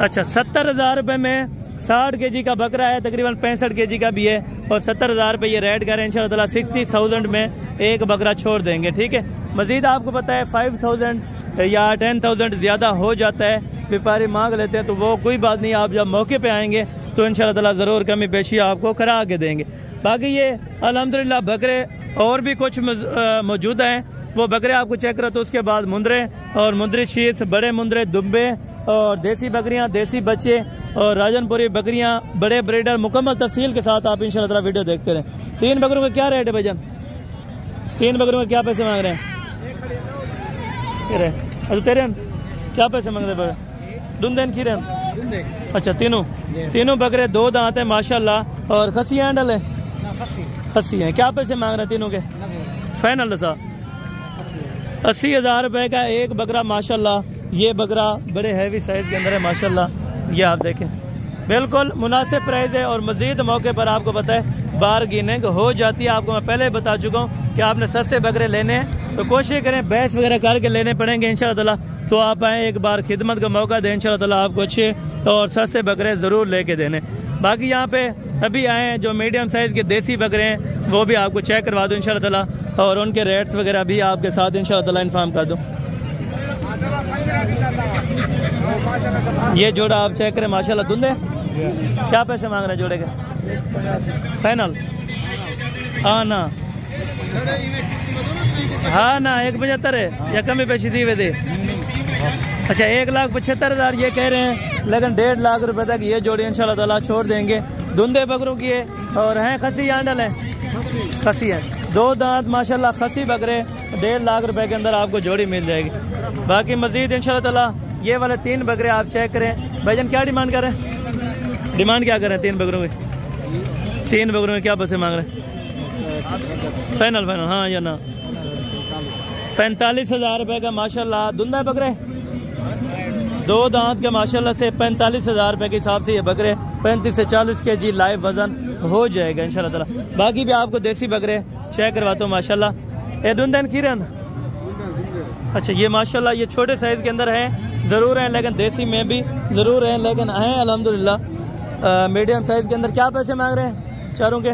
अच्छा 70,000 रुपये में 60 kg का बकरा है, तकरीबन 65 kg का भी है और 70,000 रुपये ये रेट करें इंशाल्लाह ताला 60,000 में एक बकरा छोड़ देंगे। ठीक है। मजीद आपको पता है 5,000 या 10,000 ज़्यादा हो जाता है, व्यापारी मांग लेते हैं, तो वो कोई बात नहीं। आप जब मौके पे आएंगे तो इंशाल्लाह ताला ज़रूर कमी पेशी आपको करा के देंगे। बाकी ये अल्हम्दुलिल्लाह बकरे और भी कुछ मौजूद हैं, वो बकरे आपको चेक करो। तो उसके बाद मुंदरे और मुंदरी शीर्स, बड़े मुंदरे, दुब्बे और देसी बकरियां, देसी बच्चे और राजनपुरी बकरियां, बड़े ब्रीडर, मुकम्मल तफसील के साथ आप इंशाल्लाह ताला वीडियो देखते रहें। 3 बकरों का क्या रेट है भाईजान? 3 बकरों का क्या पैसे मांग रहे हैं? तेरे क्या पैसे मांग रहे हैं? दुंदेन की अच्छा तीनों बकरे 2 दांत है माशाल्लाह और खसी हैंडल है। खसी है। क्या पैसे मांग रहे हैं तीनों के? फाइनल सा 80,000 रुपये का एक बकरा माशाल्लाह। ये बकरा बड़े हैवी साइज के अंदर है माशाल्लाह। ये आप देखें बिल्कुल मुनासिब प्राइस है और मजीद मौके पर आपको पता है बार्गेनिंग हो जाती है। आपको मैं पहले बता चुका हूँ कि आपने सस्ते बकरे लेने हैं तो कोशिश करें बहस वगैरह करके लेने पड़ेंगे इंशाल्लाह ताला। तो आप आएँ एक बार खिदमत का मौका दें, इंशाल्लाह ताला आपको अच्छे और सस्ते बकरे ज़रूर लेके देने। बाकी यहाँ पे अभी आए जो मीडियम साइज़ के देसी बकरे हैं वो भी आपको चेक करवा दूँ इंशाल्लाह ताला और उनके रेट्स वगैरह भी आपके साथ इंशाल्लाह ताला इन्फॉर्म कर दूँ। ये जोड़ा आप चेक करें माशाल्लाह। धुंधे क्या पैसे मांग रहे हैं जोड़े के? फाइनल हाँ ना 175 है या कमी पैसे दी हुए थे? अच्छा 1,75,000 ये कह रहे हैं, लेकिन 1.5 लाख रुपए तक ये जोड़ी इंशाल्लाह ताला छोड़ देंगे। धुंधे बकरों की है और हैं खसी आंडल है। खसी है 2 दांत माशाल्लाह खसी बकरे 1.5 लाख रुपए के अंदर आपको जोड़ी मिल जाएगी। बाकी मजीद इंशाल्लाह ताला ये वाले 3 बकरे आप चेक करें। भाईजान क्या डिमांड कर रहे हैं? डिमांड क्या कर रहे हैं 3 बकरों की? 3 बकरों में क्या पैसे मांग रहे हैं? फाइनल हाँ या ना 45,000 रुपये का माशाल्लाह धुंधा बकरे 2 दांत के माशाल्लाह से 45,000 रुपये के हिसाब से ये बकरे 35 से 40 kg लाइव वजन हो जाएगा इंशाल्लाह ताला। बाकी भी आपको देसी बकरे चेक करवाता हूँ माशाल्लाह। ये धुंधन खीरन अच्छा ये माशाल्लाह ये छोटे साइज़ के अंदर है ज़रूर हैं, लेकिन देसी में भी ज़रूर हैं, लेकिन हैं अल्हम्दुलिल्लाह मीडियम साइज़ के अंदर। क्या पैसे मांग रहे हैं चारों के?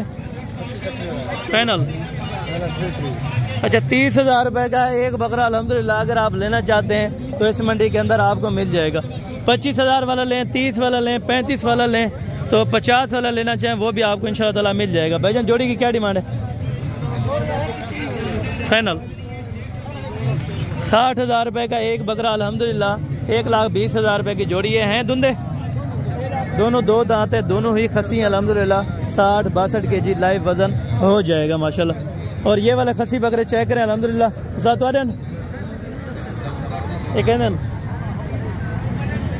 फाइनल अच्छा 30,000 रुपये का एक बकरा अल्हम्दुलिल्लाह अगर आप लेना चाहते हैं तो इस मंडी के अंदर आपको मिल जाएगा। 25,000 वाला लें, 30 वाला लें, 35 वाला लें, तो 50 वाला लेना चाहें वो भी आपको इंशाल्लाह ताला मिल जाएगा। भाईजान जोड़ी की क्या डिमांड है? फाइनल 60,000 रुपये का एक बकरा अल्हम्दुलिल्लाह 1,20,000 रुपये की जोड़ी है। धुंधे दोनों 2 दांत है, दोनों ही खसी हैं अल्हम्दुलिल्लाह। 60-62 kg लाइव वजन हो जाएगा माशाल्लाह। और ये वाले खसी बकरे चेक करें अल्हम्दुलिल्लाह।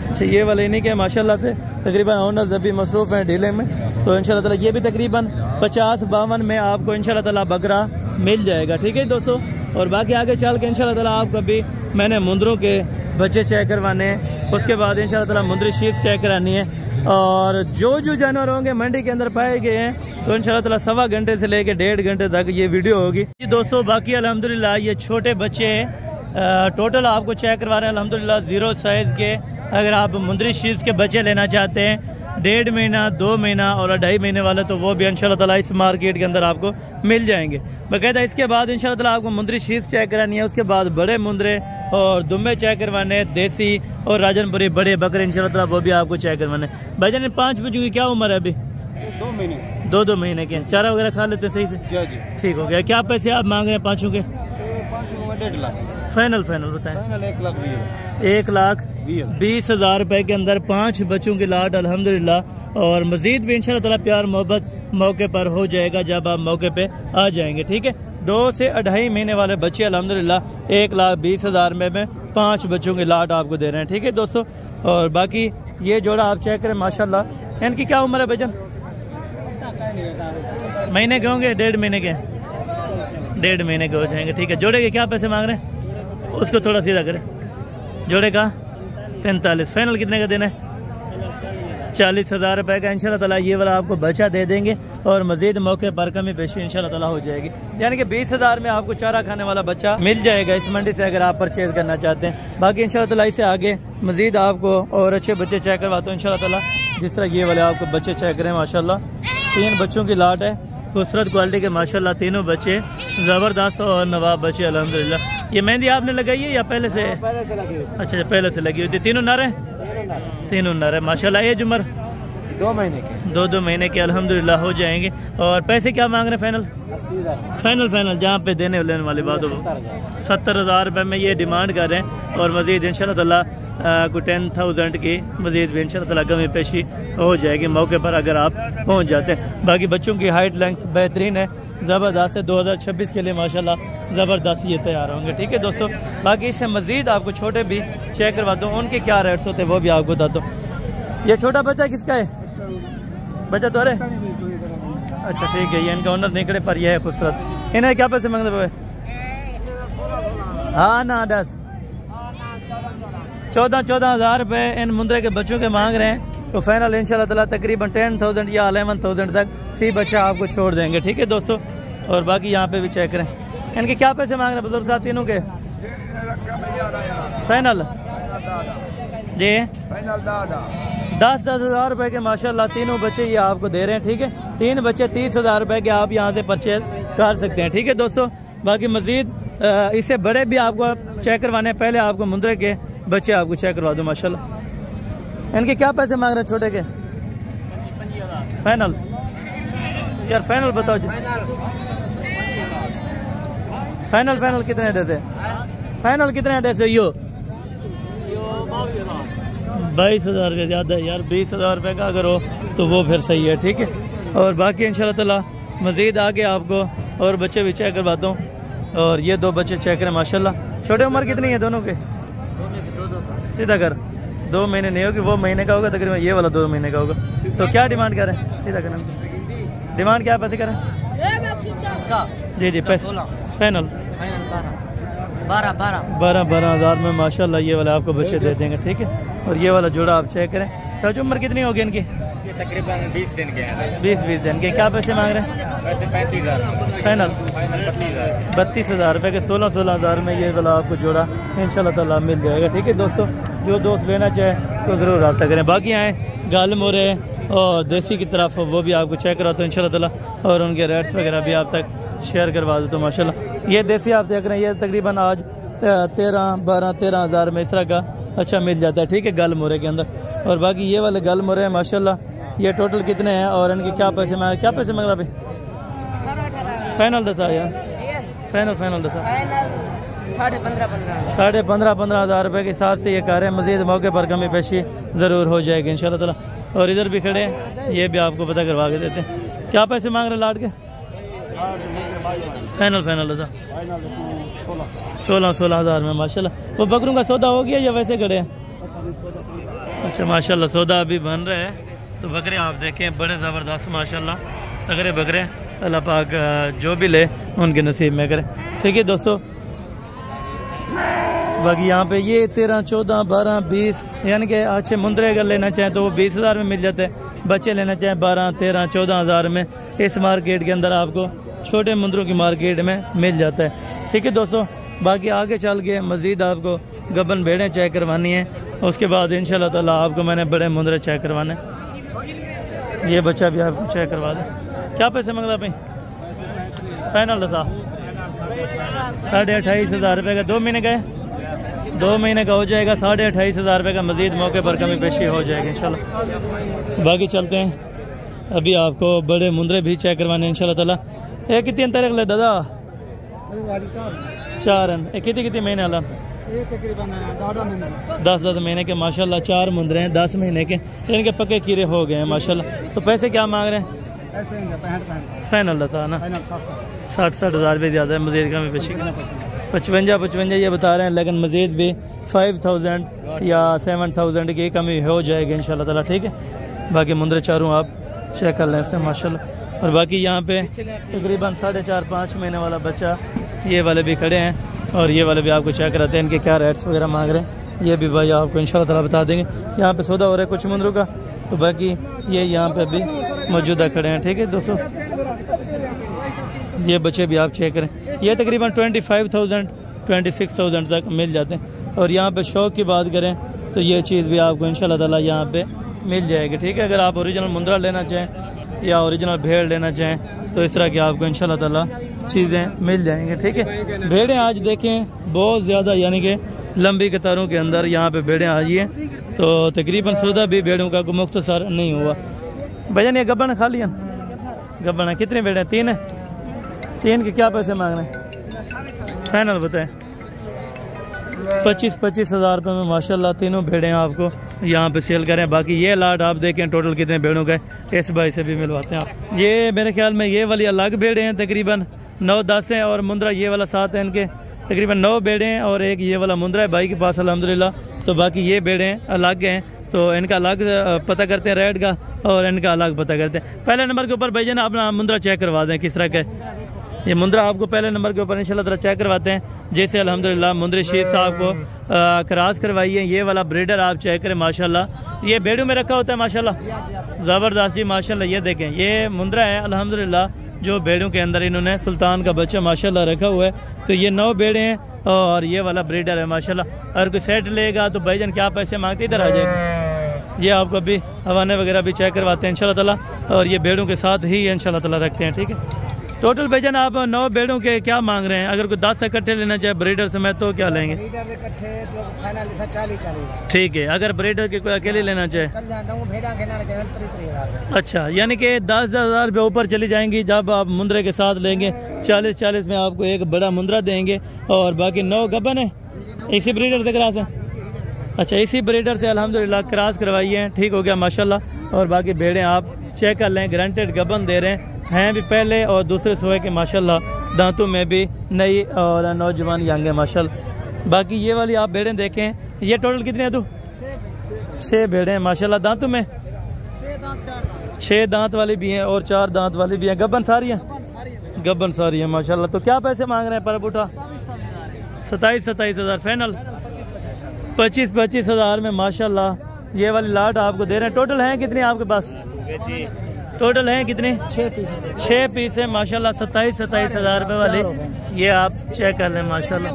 अच्छा ये वाले इन्हीं के माशाल्लाह से तकरीबन ओनर्स अभी मसरूफ़ हैं ढीले में, तो इंशाल्लाह ताला ये भी तकरीबन 50-52 में आपको इंशाल्लाह ताला बकरा मिल जाएगा। ठीक है दोस्तों। और बाकी आगे चल के इंशाल्लाह ताला आपको अभी मैंने मुंदरों के बच्चे चेक करवाने हैं, उसके बाद इंशाल्लाह ताला मुंदरी शीट चेक करानी है, और जो जानवर होंगे मंडी के अंदर पाए गए हैं तो इंशाल्लाह ताला 1.25 घंटे से लेके 1.5 घंटे तक ये वीडियो होगी जी दोस्तों। बाकी अल्हम्दुलिल्लाह ये छोटे बच्चे टोटल आपको चेक करवा रहे हैं अल्हम्दुलिल्लाह 0 साइज़ के। अगर आप मुंदरी शीर्ष के बच्चे लेना चाहते हैं 1.5 महीना 2 महीना और 2.5 महीने वाले तो वो भी इंशाल्लाह ताला इस मार्केट के अंदर आपको मिल जाएंगे बाकायदा। इसके बाद इंशाल्लाह ताला आपको मुंदरी शीर्ष चेक करानी है, उसके बाद बड़े मुंदरे और दुम्बे चेक करवाने, देसी और राजनपुरी बड़े बकरे इंशाल्लाह ताला वो भी आपको चेक करवाने। भाईजान 5 बच्चों की क्या उम्र है अभी? 2 महीने 2 महीने के। चारा वगैरह खा लेते सही से? जी। ठीक हो गया। क्या पैसे आप मांग रहे हैं पाँचों के? 1.5 लाख फाइनल बताएं। 1,20,000 रुपए के अंदर 5 बच्चों की लाट अल्हम्दुलिल्लाह। और मजीद भी इंशाल्लाह ताला प्यार मोहब्बत मौके पर हो जाएगा जब आप मौके पे आ जाएंगे, ठीक है। 2 से 2.5 महीने वाले बच्चे अल्हम्दुलिल्लाह 1,20,000 में 5 बच्चों की लाट आपको दे रहे हैं, ठीक है दोस्तों। और बाकी ये जोड़ा आप चेक करें माशाल्लाह। इनकी क्या उम्र है भाईजान? महीने के होंगे? 1.5 महीने के? 1.5 महीने के हो जाएंगे, ठीक है। जोड़े के क्या पैसे मांग रहे हैं? उसको थोड़ा सीधा करें। जोड़े का 45। फाइनल कितने का देना है? 40,000 रुपये का इंशाल्लाह ताला ये वाला आपको बच्चा दे देंगे और मजीद मौके पर कमी पेशी इंशाल्लाह ताला हो जाएगी। यानी कि 20,000 में आपको चारा खाने वाला बच्चा मिल जाएगा इस मंडी से अगर आप परचेज करना चाहते हैं। बाकी इंशाल्लाह ताला इससे आगे मजीद आपको और अच्छे बच्चे चेक करवाते हैं इंशाल्लाह ताला। जिस तरह ये वाले आपको बच्चे चेक करें माशाल्लाह 3 बच्चों की लाट है, खूबसूरत क्वालिटी के माशाल्लाह। तीनों बच्चे ज़बरदस्त और नवाब बच्चे अल्हम्दुलिल्लाह। ये मेहंदी आपने लगाई है या पहले से? लगी हुई। अच्छा पहले से लगी हुई थी। तीनों नर है? तीनों नर है माशाल्लाह। एज उम्र? 2 महीने के। 2 महीने के अल्हम्दुलिल्लाह हो जाएंगे। और पैसे क्या मांग रहे हैं फाइनल? 80,000 फाइनल जहाँ पे देने लेने वाली बात हो 70,000 रुपये में ये डिमांड कर रहे हैं। और मजीद इंशाल्लाह ताला कोई 10,000 की मजीद भी इंशाल्लाह ताला कमी पेशी हो जाएगी मौके पर अगर आप पहुँच जाते हैं। बाकी बच्चों की हाइट लेंथ बेहतरीन है, ज़बरदस्त है। 2026 के लिए माशाल्लाह ज़बरदस्त ये तैयार होंगे, ठीक है दोस्तों। बाकी इससे मजीद आपको छोटे भी चेक करवा दूँ, उनके क्या रेट्स होते हैं वो भी आपको बता दूँ। ये छोटा बच्चा किसका है? बच्चा तो अरे अच्छा ठीक है, ये इनका ओनर निकले पर यह है खूबसूरत। इन्हें क्या पैसे मांगते भाई? हाँ ना 10 14,000 रुपये इन मुंद्रे के बच्चों के मांग रहे हैं। तो फाइनल इंशाल्लाह ताला तकरीबन 10,000 या 11,000 तक फी बच्चा आपको छोड़ देंगे, ठीक है दोस्तों। और बाकी यहाँ पे भी चेक करें। इनके क्या पैसे मांग रहे हैं बुजुर्ग साहब तीनों के? फाइनल जी 10,000 रुपये के माशाल्लाह तीनों बच्चे ये आपको दे रहे हैं, ठीक है। 3 बच्चे 30,000 रुपये के आप यहाँ से परचेज कर सकते हैं, ठीक है दोस्तों। बाकी मजीद इससे बड़े भी आपको चेक करवाने, पहले आपको मुंद्रे के बच्चे आपको चेक करवा दूँ माशाल्लाह। इनके क्या पैसे मांग रहे हैं छोटे के? फाइनल यार फाइनल बताओ जी। फाइनल कितने देते? फाइनल कितने देते? यो 22,000 का ज़्यादा है यार। 20,000 रुपये का अगर हो तो वो फिर सही है, ठीक है। और बाकी इंशाल्लाह ताला मज़ीद आगे आपको और बच्चे भी चेक करवाता हूँ। और ये 2 बच्चे चेक करें माशाल्लाह। छोटे उम्र कितनी है दोनों के? सीधा कर 2 महीने नहीं होगी, वो महीने का होगा तकरीबन, ये वाला 2 महीने का होगा। तो क्या डिमांड करें? सीधा करें डिमांड क्या पैसे करें? जी पैसे फाइनल 12,000 में माशाल्लाह ये वाला आपको बच्चे दे देंगे, ठीक है। और ये वाला जोड़ा आप चेक करें। चाचा उम्र कितनी होगी इनकी? ये तकरीबन 20 दिन के हैं। 20 दिन के। क्या पैसे मांग रहे हैं? पैसे 35,000 फाइनल 32,000 रुपये के 16,000 में ये वाला आपको जोड़ा इंशाल्लाह ताला मिल जाएगा, ठीक है दोस्तों। जो दोस्त लेना चाहे तो ज़रूर रब्ता करें। बाकी आए गाल मोरे और देसी की तरफ वो भी आपको चेक कराता हूँ इंशाल्लाह ताला। और उनके रेट्स वगैरह भी आप तक शेयर करवा देता हूँ माशाल्लाह। ये देसी आप देख रहे हैं, ये तकरीबन आज 13,000 में इस तरह का अच्छा मिल जाता है, ठीक है गल मोरे के अंदर। और बाकी ये वाले गल मोरे हैं माशाल्लाह। ये टोटल कितने हैं और इनके क्या पैसे मांग? क्या पैसे मांग रहा भाई? फाइनल दसा यार फाइनल दसा 15,500 रुपये के हिसाब से ये कह रहे हैं। मजीद मौके पर कमी पेशी ज़रूर हो जाएगी इंशाल्लाह ताला। और इधर भी खड़े हैं, ये भी आपको पता करवा के देते हैं। क्या पैसे मांग रहे लाट के? फाइनल दसा 16,000 में माशाल्लाह। वो बकरों का सौदा हो गया या वैसे खड़े हैं? अच्छा माशाल्लाह सौदा अभी बन रहा है। तो बकरे आप देखें बड़े ज़बरदस्त माशाल्लाह तगड़े बकरे। अल्लाह पाक जो भी ले उनके नसीब में करे, ठीक है दोस्तों। बाकी यहाँ पे ये 13, 14, 12, 20 यानी कि अच्छे मुंदरे अगर लेना चाहें तो वो 20,000 में मिल जाते हैं। बच्चे लेना चाहें 12, 13, 14,000 में इस मार्केट के अंदर आपको छोटे मुंदरों की मार्केट में मिल जाता है। ठीक है दोस्तों, बाकी आगे चल के मज़ीद आपको गबन भेड़ें चेक करवानी है, उसके बाद इंशाल्लाह ताला आपको मैंने बड़े मुंदरे चेक करवाने। ये बच्चा भी आपको चेक करवा दें। क्या पैसे मंगला भाई? फाइनल था 28,500 रुपये का। 2 महीने का है, 2 महीने का हो जाएगा 28,500 रुपये का। मज़ीद मौके पर कमी पेशी हो जाएगी इंशाल्लाह। बाकी चलते हैं, अभी आपको बड़े मुंदरे भी चेक करवाने इंशाल्लाह ताला। ये कितनी तारीख ले दादा? 4 कितनी महीने वाला? 10 महीने के माशाल्लाह 4 मुंदरे हैं 10 महीने के, इनके पक्के कीड़े हो गए हैं माशाल्लाह। तो पैसे क्या मांग रहे हैं? फाइनल था ना 60,000 रुपये ज़्यादा है, मज़ीद का भी पेशी 55 ये बता रहे हैं, लेकिन मज़ीद भी 5,000 या 7,000 की कमी हो जाएगी इंशाल्लाह ताला। ठीक है, बाकी मुंदरे चारों आप चेक कर लें इसमें माशाल्लाह। और बाकी यहाँ पे तकरीबन 4.5-5 महीने वाला बच्चा ये वाले भी खड़े हैं, और ये वाले भी आपको चेक कराते हैं इनके क्या रेट्स वगैरह मांग रहे हैं। ये भी भाई आपको इंशाल्लाह ताला बता देंगे। यहाँ पे सौदा हो रहा है कुछ मुंदरों का, तो बाकी ये यहाँ पे भी मौजूदा खड़े हैं। ठीक है दोस्तों, ये बच्चे भी आप चेक करें, ये तकरीबन 25,000 26,000 तक मिल जाते हैं। और यहाँ पे शौक की बात करें तो ये चीज़ भी आपको इंशाल्लाह ताला यहाँ पे मिल जाएगी। ठीक है, अगर आप ओरिजिनल मुंदरा लेना चाहें या ओरिजिनल भेड़ लेना चाहें तो इस तरह की आपको इंशाल्लाह ताला चीज़ें मिल जाएंगी। ठीक है, भेड़ें आज देखें बहुत ज़्यादा यानी कि लंबी कतारों के अंदर यहाँ पे भेड़ें आई हैं, तो तकरीबन सौदा भी भेड़ों का मुख्तसर नहीं हुआ। भैया ये गब्बन खा लिया? गब्बन कितनी भेड़ें? 3 है। 3 के क्या पैसे मांग रहे हैं? फाइनल बताएं। 25,000 रुपये में माशाल्लाह तीनों भेड़ें आपको यहाँ पे सेल करें। बाकी ये लाट आप देखें टोटल कितने भेड़ों का है, इस भाई से भी मिलवाते हैं आप। ये मेरे ख्याल में ये वाली अलग भेड़ें हैं, तकरीबन 9-10 हैं, और मुंदरा ये वाला 7 है। इनके तकरीबन 9 भेड़ें हैं और एक ये वाला मुंदरा है भाई के पास अल्हम्दुलिल्लाह। तो बाकी ये भेड़ें अलग हैं, तो इनका अलग पता करते हैं रेट का और इनका अलग पता करते हैं। पहले नंबर के ऊपर भाईजान अपना मुंदरा चेक करवा दें किस तरह का है। ये मुंदरा आपको पहले नंबर के ऊपर इंशाल्लाह ताला चेक करवाते हैं। जैसे अल्हम्दुलिल्लाह मुंदरी शेख साहब को क्रॉस करवाई है। ये वाला ब्रीडर आप चेक करें माशाल्लाह, ये भेड़ों में रखा होता है माशाल्लाह, ज़बरदस्त जी माशाल्लाह। ये देखें ये मुंदरा है अल्हम्दुलिल्लाह जो भेड़ों के अंदर इन्होंने सुल्तान का बच्चा माशाल्लाह रखा हुआ है। तो ये 9 भेड़े हैं और ये वाला ब्रीडर है माशाल्लाह। अगर कोई सेट लेगा तो भाईजान क्या पैसे मांगते इधर आ जाएगा। ये आपको अभी हवाने वगैरह भी चेक करवाते हैं इंशाल्लाह ताला, और ये भेड़ों के साथ ही इंशाल्लाह ताला रखते हैं। ठीक है, टोटल भाईजान आप 9 भेड़ों के क्या मांग रहे हैं? अगर कोई 10 इकट्ठे लेना चाहे ब्रीडर से मैं तो क्या लेंगे? ठीक है, अगर ब्रीडर के कोई अकेले लेना चाहे, अच्छा यानी कि 10,000 रुपये ऊपर चली जाएंगी। जब आप मुंदरे के साथ लेंगे 40 में आपको एक बड़ा मुंदरा देंगे, और बाकी 9 गबन है। इसी ब्रीडर से क्रॉस है? अच्छा, इसी ब्रीडर से अल्हम्दुलिल्लाह क्रॉस करवाइए हैं, ठीक हो गया माशाल्लाह। और बाकी भेड़ें आप चेक कर लें, गारंटेड गबन दे रहे हैं भी पहले और दूसरे सोए के माशाल्लाह, दांतों में भी नई और नौजवान यंग है माशाल्लाह। बाकी ये वाली आप भेड़ें देखें, ये टोटल कितने हैं? 6 भेड़ें हैं माशाल्लाह। दांतों में 6 दांत वाली भी हैं और 4 दांत वाली भी हैं। गबन सारी हैं? गबन सारी है माशाल्लाह। तो क्या पैसे मांग रहे हैं पर बूटा? 27,000 फाइनल। 25,000 में माशाल्लाह ये वाली लाट आपको दे रहे हैं। टोटल हैं कितने आपके पास? टोटल हैं कितने? 6 पीस है माशाल्लाह। 27,000 रुपये वाली ये आप चेक कर लें माशाल्लाह।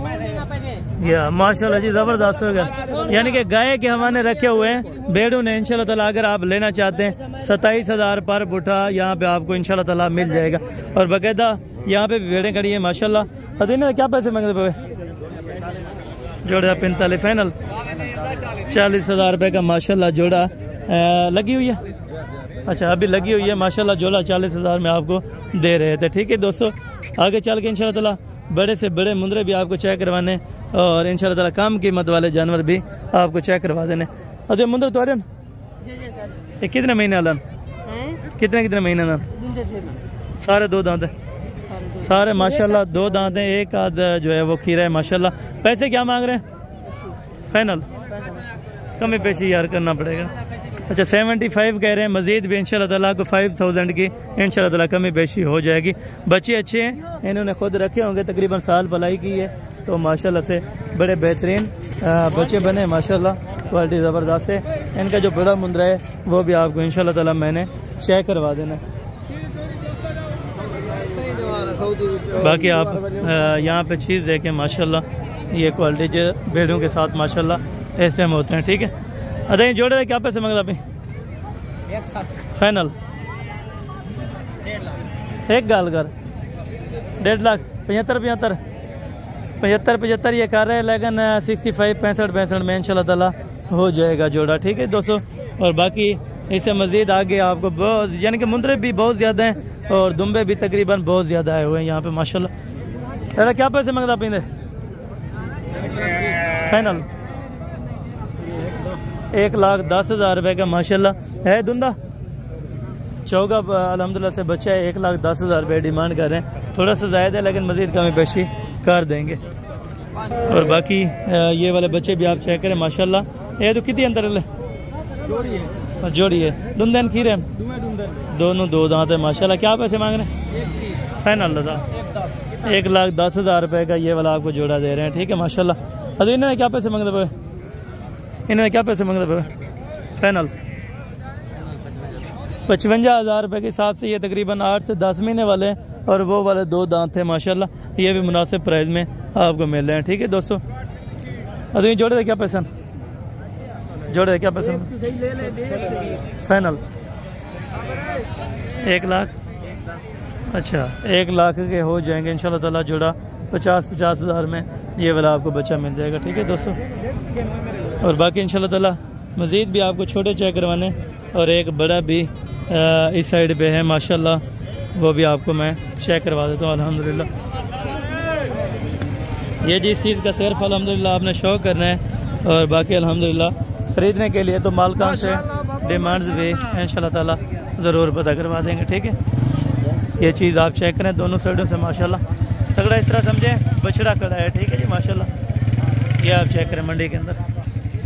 ये माशाल्लाह जी ज़बरदस्त हो गया। यानी कि गाय के हवाने रखे हुए हैं भेड़ों ने इंशाल्लाह ताला। अगर आप लेना चाहते हैं 27,000 पर बुठा यहाँ पे आपको इंशाल्लाह ताला मिल जाएगा। और बाकायदा यहाँ पे भी भेड़ें खड़ी है माशाल्लाह। अरे ना क्या पैसे मांगते पे? जोड़ा 45 फाइनल। 40,000 रुपये का माशाल्लाह जोड़ा लगी हुई है। अच्छा अभी लगी हुई है माशाल्लाह। जोड़ा 40,000 में आपको दे रहे थे। ठीक है दोस्तों, आगे चल के इंशाल्लाह ताला बड़े से बड़े मुंदरे भी आपको चेक करवाने और इंशाल्लाह ताला कम कीमत वाले जानवर भी आपको चेक करवा देने। अच्छा मुंदर तो ये कितने महीने वाला? कितने महीने वाला? सारे 2 दांत है सारे माशाल्लाह। 2 दांत हैं, एक आध जो है वो खीरा है माशाल्लाह। पैसे क्या मांग रहे हैं? फाइनल कमी पेशी यार करना पड़ेगा। अच्छा 75 कह रहे हैं। मजीद भी इंशाल्लाह ताला को 5,000 की इंशाल्लाह ताला कमी पेशी हो जाएगी। बच्चे अच्छे हैं, इन्होंने खुद रखे होंगे, तकरीबन साल पलाई की है तो माशाल्लाह से बड़े बेहतरीन बच्चे बने माशाल्लाह, क्वालिटी ज़बरदस्त है। इनका जो बड़ा मुंद्रा है वो भी आपको इंशाल्लाह ताला मैंने चेक करवा देना। बाकी आप यहाँ पे चीज़ देखें माशाल्लाह, ये क्वालिटी जो भेड़ों के साथ माशाल्लाह इस टाइम होते हैं। ठीक है, अरे जोड़े क्या पैसे मांगता भाई? फाइनल एक गाल कर 1.5 लाख 75 ये कर रहे हैं, लेकिन 65 65 में इंशाल्लाह ताला हो जाएगा जोड़ा। ठीक है दोस्तों, और बाकी इससे मज़ीद आगे आपको बहुत यानी कि मुंद्रे भी बहुत ज़्यादा हैं और दुम्बे भी तकरीबन बहुत ज़्यादा आए हुए हैं यहाँ पे माशाल्लाह। तेरा क्या पैसे मांगता पींदे? फाइनल 1,10,000 रुपये का माशाल्लाह है। दुंदा चौका अल्हम्दुलिल्लाह से बच्चा है, 1,10,000 रुपये डिमांड कर रहे हैं। थोड़ा सा ज़्यादा है लेकिन मज़ीद कमी बेशी कर देंगे। और बाकी ये वाले बच्चे भी आप चेक करें माशाल्लाह। ये तो कितनी अंदर जोड़ी है दुंदन खीरे दोनों 2 दांत है माशाल्लाह। क्या पैसे मांग रहे हैं? फाइनल लगा 1,10,000 रुपये का ये वाला आपको जोड़ा दे रहे हैं। ठीक है माशाल्लाह। अरे इन्होंने क्या पैसे मांगते पे? इन्होंने क्या पैसे मांगते पे? फाइनल 55,000 रुपये के हिसाब से ये तकरीबन 8 से 10 महीने वाले हैं और वो वाले 2 दांत थे माशाल्लाह। ये भी मुनासिब प्राइस में आपको मिल रहे हैं। ठीक है दोस्तों, अरे जोड़े थे क्या पैसा? जोड़े थे क्या पैसा? फाइनल 1 लाख। अच्छा 1 लाख के हो जाएंगे इंशाल्लाह ताला जोड़ा। 50,000 में ये वाला आपको बच्चा मिल जाएगा। ठीक है दोस्तों, और बाकी इंशाल्लाह ताला मज़ीद भी आपको छोटे चेक करवाने और एक बड़ा भी इस साइड पे है माशाल्लाह, वो भी आपको मैं चेक करवा देता हूँ अल्हम्दुलिल्लाह। ये जिस चीज़ का सिर्फ अल्हम्दुलिल्लाह आपने शौक़ करना है और बाकी अल्हम्दुलिल्लाह ख़रीदने के लिए तो मालकान से डिमांड्स भी इंशाल्लाह ताला ज़रूर पता करवा देंगे। ठीक है, ये चीज़ आप चेक करें दोनों साइडों से माशाल्लाह तगड़ा इस तरह समझें बछड़ा खड़ा है। ठीक है जी माशाल्लाह, ये आप चेक करें मंडी के अंदर।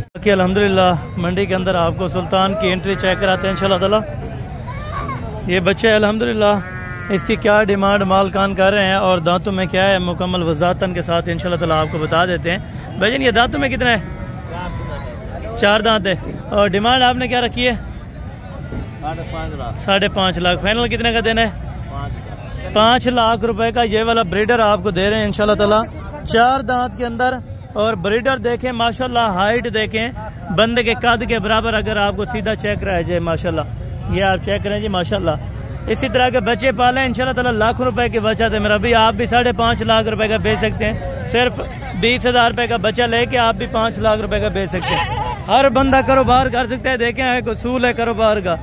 बाकी अल्हम्दुलिल्लाह मंडी के अंदर आपको सुल्तान की एंट्री चेक कराते हैं इंशाल्लाह ताला। ये बच्चे अल्हम्दुलिल्लाह इसकी क्या डिमांड मालकान कर रहे हैं और दांतों में क्या है मुकम्मल वज़ाहतन के साथ इंशाल्लाह ताला आपको बता देते हैं। भाईजान ये दांतों में कितना है? 4 दांत है। और डिमांड आपने क्या रखी है? 5.5 लाख। फाइनल कितने का देना है? 5 लाख रुपए का ये वाला ब्रीडर आपको दे रहे हैं इंशाल्लाह ताला। 4 दांत के अंदर और ब्रीडर देखें माशाल्लाह, हाइट देखें बंदे के कद के बराबर अगर आपको सीधा चेक रहा जाए माशाल्लाह, ये आप चेक करें जी माशाल्लाह। इसी तरह के बच्चे पाले इंशाल्लाह ताला लाख रुपए की बचत है मेरा भी। आप भी 5.5 लाख रुपए का बेच सकते हैं। सिर्फ 20,000 रुपए का बच्चा लेके आप भी 5 लाख रुपए का बेच सकते हैं। हर बंदा कारोबार कर सकता है। देखें एक उसूल है कारोबार का,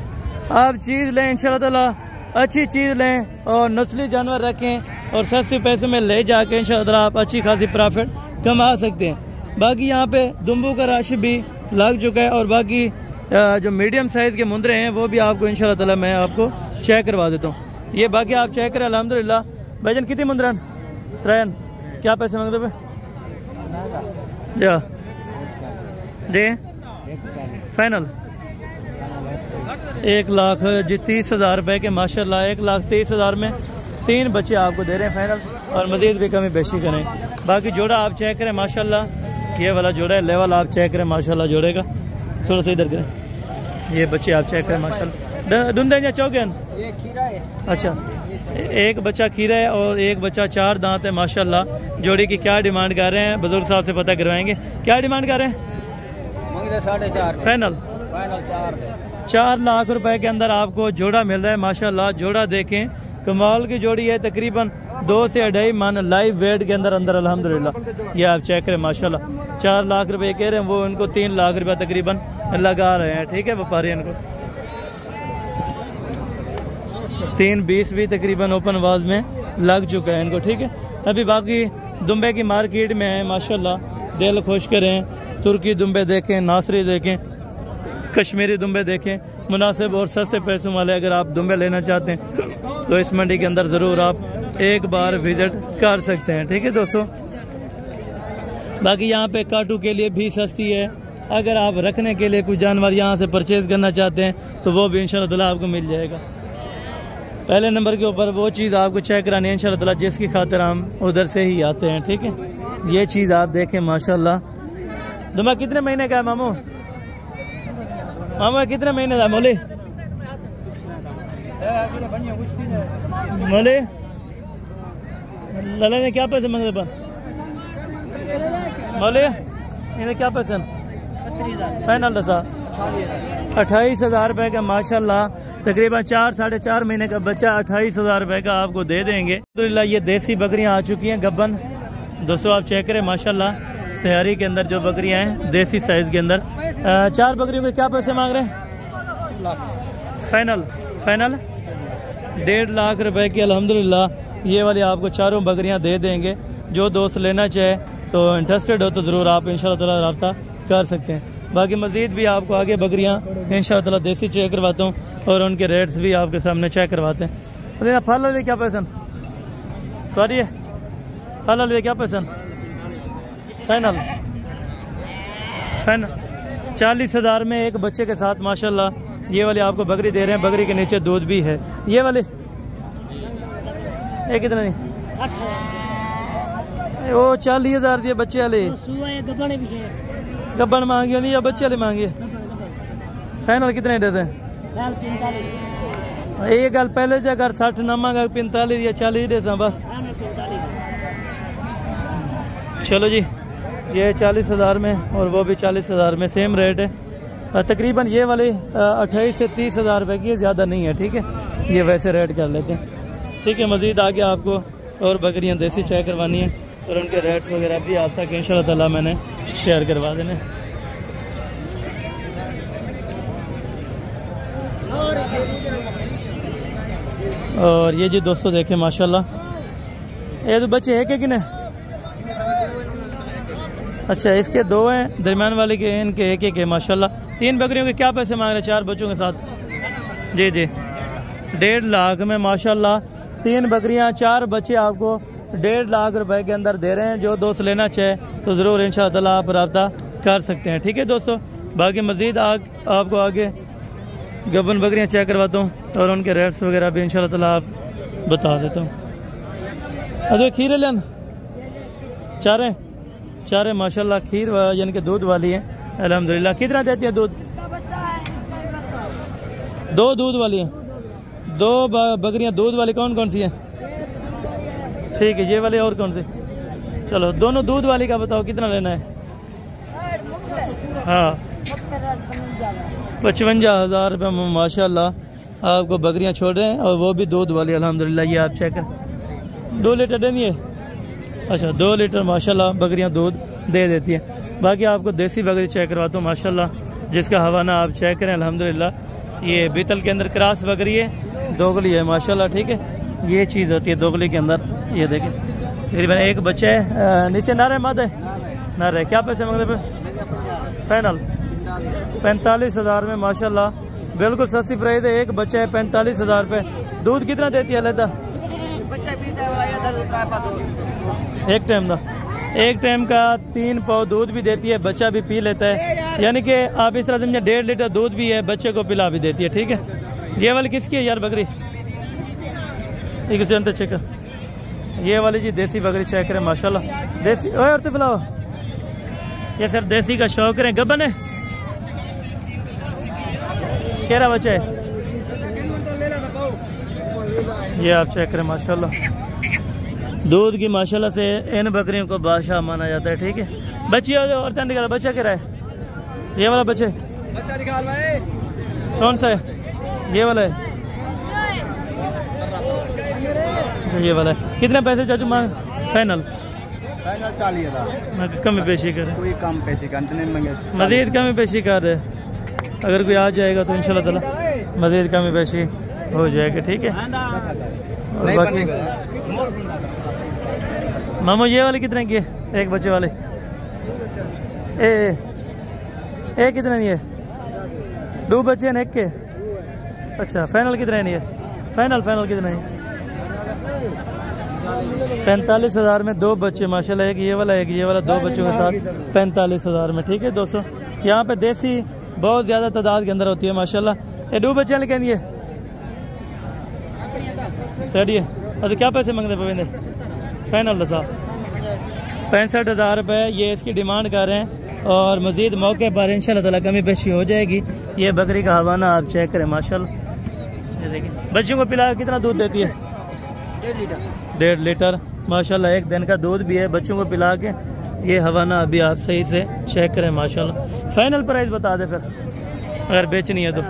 आप चीज़ लें इंशाल्लाह ताला अच्छी चीज़ लें और नस्ली जानवर रखें और सस्ते पैसे में ले जाके इंशाल्लाह ताला आप अच्छी खासी प्रॉफिट कमा सकते हैं। बाकी यहाँ पे दुम्बू का रश भी लग चुका है और बाकी जो मीडियम साइज़ के मुंदरे हैं वो भी आपको इंशाल्लाह ताला मैं आपको चेक करवा देता हूँ। ये बाकी आप चेक करें अल्हम्दुलिल्लाह। भाईजान कितनी मुंदरन? 3 क्या पैसे मांगते पे? जा दे फाइनल 1,30,000 रुपये के माशाल्लाह। 1,30,000 में 3 बच्चे आपको दे रहे हैं फाइनल और मज़ीद भी कमी बेशी करें। बाकी जोड़ा आप चेक करें माशाल्लाह, ये वाला जोड़ा है लेवल आप चेक करें माशाल्लाह जोड़े का। थोड़ा सा इधर करें, ये बच्चे आप चेक करें माशाल्लाह। धुंधे या चौकन? अच्छा एक बच्चा खीरा है और एक बच्चा 4 दांत है माशाल्लाह। जोड़ी की क्या डिमांड कर रहे हैं बुजुर्ग साहब से पता करवाएंगे। क्या डिमांड कर रहे हैं? 4.5 फाइनल 4 लाख रुपए के अंदर आपको जोड़ा मिल रहा है माशाल्लाह। जोड़ा देखें कमाल की जोड़ी है, तकरीबन 2 से 2.5 मन लाइव वेट के अंदर अल्हम्दुलिल्लाह। ये आप चेक करें माशाल्लाह। 4 लाख रुपए कह रहे हैं, वो इनको 3 लाख रुपया तकरीबन लगा रहे हैं। ठीक है, व्यापारी इनको 3.20 भी तकरीबन ओपन आवाज में लग चुका है इनको। ठीक है, अभी बाकी दुम्बे की मार्केट में है माशाल्लाह। दिल खुश करें, तुर्की दुम्बे देखें, नासरी देखें, कश्मीरी दुम्बे देखें, मुनासिब और सस्ते पैसों वाले अगर आप दुम्बे लेना चाहते हैं तो इस मंडी के अंदर ज़रूर आप एक बार विजिट कर सकते हैं। ठीक है दोस्तों, बाकी यहाँ पे काटू के लिए भी सस्ती है। अगर आप रखने के लिए कुछ जानवर यहाँ से परचेज़ करना चाहते हैं तो वो भी इंशाल्लाह ताला आपको मिल जाएगा। पहले नंबर के ऊपर वो चीज़ आपको चेक करानी है इंशाल्लाह ताला जिसकी खातिर हम उधर से ही आते हैं। ठीक है। ये चीज़ आप देखें माशाल्लाह। दुमा कितने महीने का है मामू? मामू कितने महीने का मोले? मोले लला ने क्या पैसे मांगे पर मोले? इन्हें क्या पैसे? फाइनल दसा 28,000 रुपये का माशाल्लाह। तकरीबन 4-4.5 महीने का बच्चा 28,000 रुपये का आपको दे देंगे। अल्हम्दुलिल्लाह ये देसी बकरियां आ चुकी हैं गब्बन। दोस्तों आप चेक करें माशाल्लाह तैयारी के अंदर जो बकरियां हैं देसी साइज के अंदर। 4 बकरियों के क्या पैसे मांग रहे हैं? फाइनल 1.5 लाख रुपए की अल्हम्दुलिल्लाह ये वाली आपको चारों बकरियां दे देंगे। जो दोस्त लेना चाहे तो इंटरेस्टेड हो तो ज़रूर आप इंशाल्लाह ताला रब्ता कर सकते हैं। बाकी मज़ीद भी आपको आगे बकरियां इंशाल्लाह ताला देसी चेक करवाता हूँ और उनके रेट्स भी आपके सामने चेक करवाते हैं। फल वाले क्या पैसा सॉरी फल वाले क्या पैसा? फाइनल 40,000 में एक बच्चे के साथ माशाल्लाह ये वाले आपको बकरी दे रहे हैं। बकरी के नीचे दूध भी है। ये वाले ये कितना नहीं? 60,000 वो 40,000 दिए बच्चे वाले। गब्बन मांगी होती या बच्चे वाले मांगी? फाइनल कितने देते हैं? एक गल पहले जो अगर 60 ना मांगा 45 या 40 देता बस। चलो जी ये 40,000 में और वो भी 40,000 में सेम रेट है। तकरीबन ये वाले 28 से 30,000 रुपये की, ज़्यादा नहीं है। ठीक है ये वैसे रेट कर लेते हैं। ठीक है मज़ीद आगे आपको और बकरियां देसी चेक करवानी है और उनके रेट्स वगैरह भी आप तक इंशाल्लाह ताला मैंने शेयर करवा देने। और ये जी दोस्तों देखें माशाल्लाह ये तो बच्चे हैं कि नहीं? अच्छा इसके 2 हैं, दरमियान वाले के इनके एक है माशाल्लाह। 3 बकरियों के क्या पैसे मांग रहे हैं 4 बच्चों के साथ? जी 1.5 लाख में माशाल्लाह 3 बकरियां 4 बच्चे आपको 1.5 लाख रुपए के अंदर दे रहे हैं। जो दोस्त लेना चाहे तो ज़रूर इंशाल्लाह ताला आप रब्ता कर सकते हैं। ठीक है दोस्तों बाकी मज़ीद आपको आगे गब्बन बकरियां चेक करवाता हूँ और उनके रेट्स वगैरह भी इंशाल्लाह ताला आप बता देता हूँ। अरे खीर लेन चारे माशाल्लाह खीर यानी कि दूध वाली है अल्हम्दुलिल्लाह। कितना देती है दूध? 2 दूध वाली हैं। 2 बकरियां दूध वाली कौन कौन सी हैं? ठीक है ये वाली और कौन सी? चलो दोनों दूध वाली का बताओ कितना लेना है? हाँ 55,000 रुपये में माशाल्लाह आपको बकरियां छोड़ रहे हैं और वो भी दूध वाली अल्हम्दुलिल्लाह। ये आप चेक कर 2 लीटर देनी है। अच्छा 2 लीटर माशाल्लाह बकरियां दूध दे देती है। बाकी आपको देसी बकरी चेक करवाता हूँ माशाल्लाह जिसका हवाना आप चेक करें अल्हम्दुलिल्लाह। ये बीतल के अंदर क्रॉस बकरी है, दोगली है माशाल्लाह। ठीक है ये चीज़ होती है दोगली के अंदर। ये देखें तकरीबन एक बच्चा है। नीचे नारे माद है नारे क्या पैसे मांगते पे? फाइनल 45,000 में माशाल्लाह बिल्कुल सस्ती प्राइस है। एक बच्चा है 45,000 रुपये। दूध कितना देती है अलहदा? एक टाइम का 3 पाव दूध भी देती है। बच्चा भी पी लेता है यानी कि आप इस तरह समझे 1.5 लीटर दूध भी है, बच्चे को पिला भी देती है। ठीक है ये वाली किसकी है यार बकरी? चेक कर ये वाली जी देसी बकरी चेक करें माशाल्लाह देसी। और तो पिलाओ ये सिर्फ देसी का शौक करें। गब्बन है केरा बच्चा है ये आप चेक करें माशाल्लाह। दूध की माशाल्लाह से इन बकरियों को बादशाह माना जाता है। ठीक है बच्ची और निकाल बच्चा क्या है? ये वाला बच्चे कौन सा है? ये वाला है। अच्छा ये वाला है। कितने पैसे चाचू मांग? फाइनल 40,000 कमी पेशी कर कोई कम पेशी कर मजीद कमी पेशी कर रहे। अगर कोई आ जाएगा तो इंशाल्लाह ताला मजीद कमी पेशी हो जाएगी। ठीक है और बाकी मामू ये वाले कितने की है? एक बच्चे वाले ए कितने नहीं है? 2 बच्चे हैं एक के। अच्छा फाइनल कितने नहीं है? फाइनल कितना है? 45,000 में 2 बच्चे माशाल्लाह। एक ये वाला 2 बच्चों के साथ 45,000 में। ठीक है दोस्तों यहाँ पे देसी बहुत ज़्यादा तादाद के अंदर होती है माशाल्लाह। ये 2 बच्चे लेके आएंगे सही है। अच्छा क्या पैसे मांगते पवेंदे? फाइनल दसा 65,000 रुपये ये इसकी डिमांड कर रहे हैं। और मज़ीद मौके पर इंशाल्लाह ताला कमी पेशी हो जाएगी। ये बकरी का हवाना आप चेक करें माशाल्लाह। ये देखिए बच्चों को पिला कितना दूध देती है? 1.5 लीटर माशाल्लाह। एक दिन का दूध भी है। बच्चों को पिला के ये हवाना अभी आप सही से चेक करें माशाल्लाह। फाइनल प्राइस बता दे फिर अगर बेचनी है तो।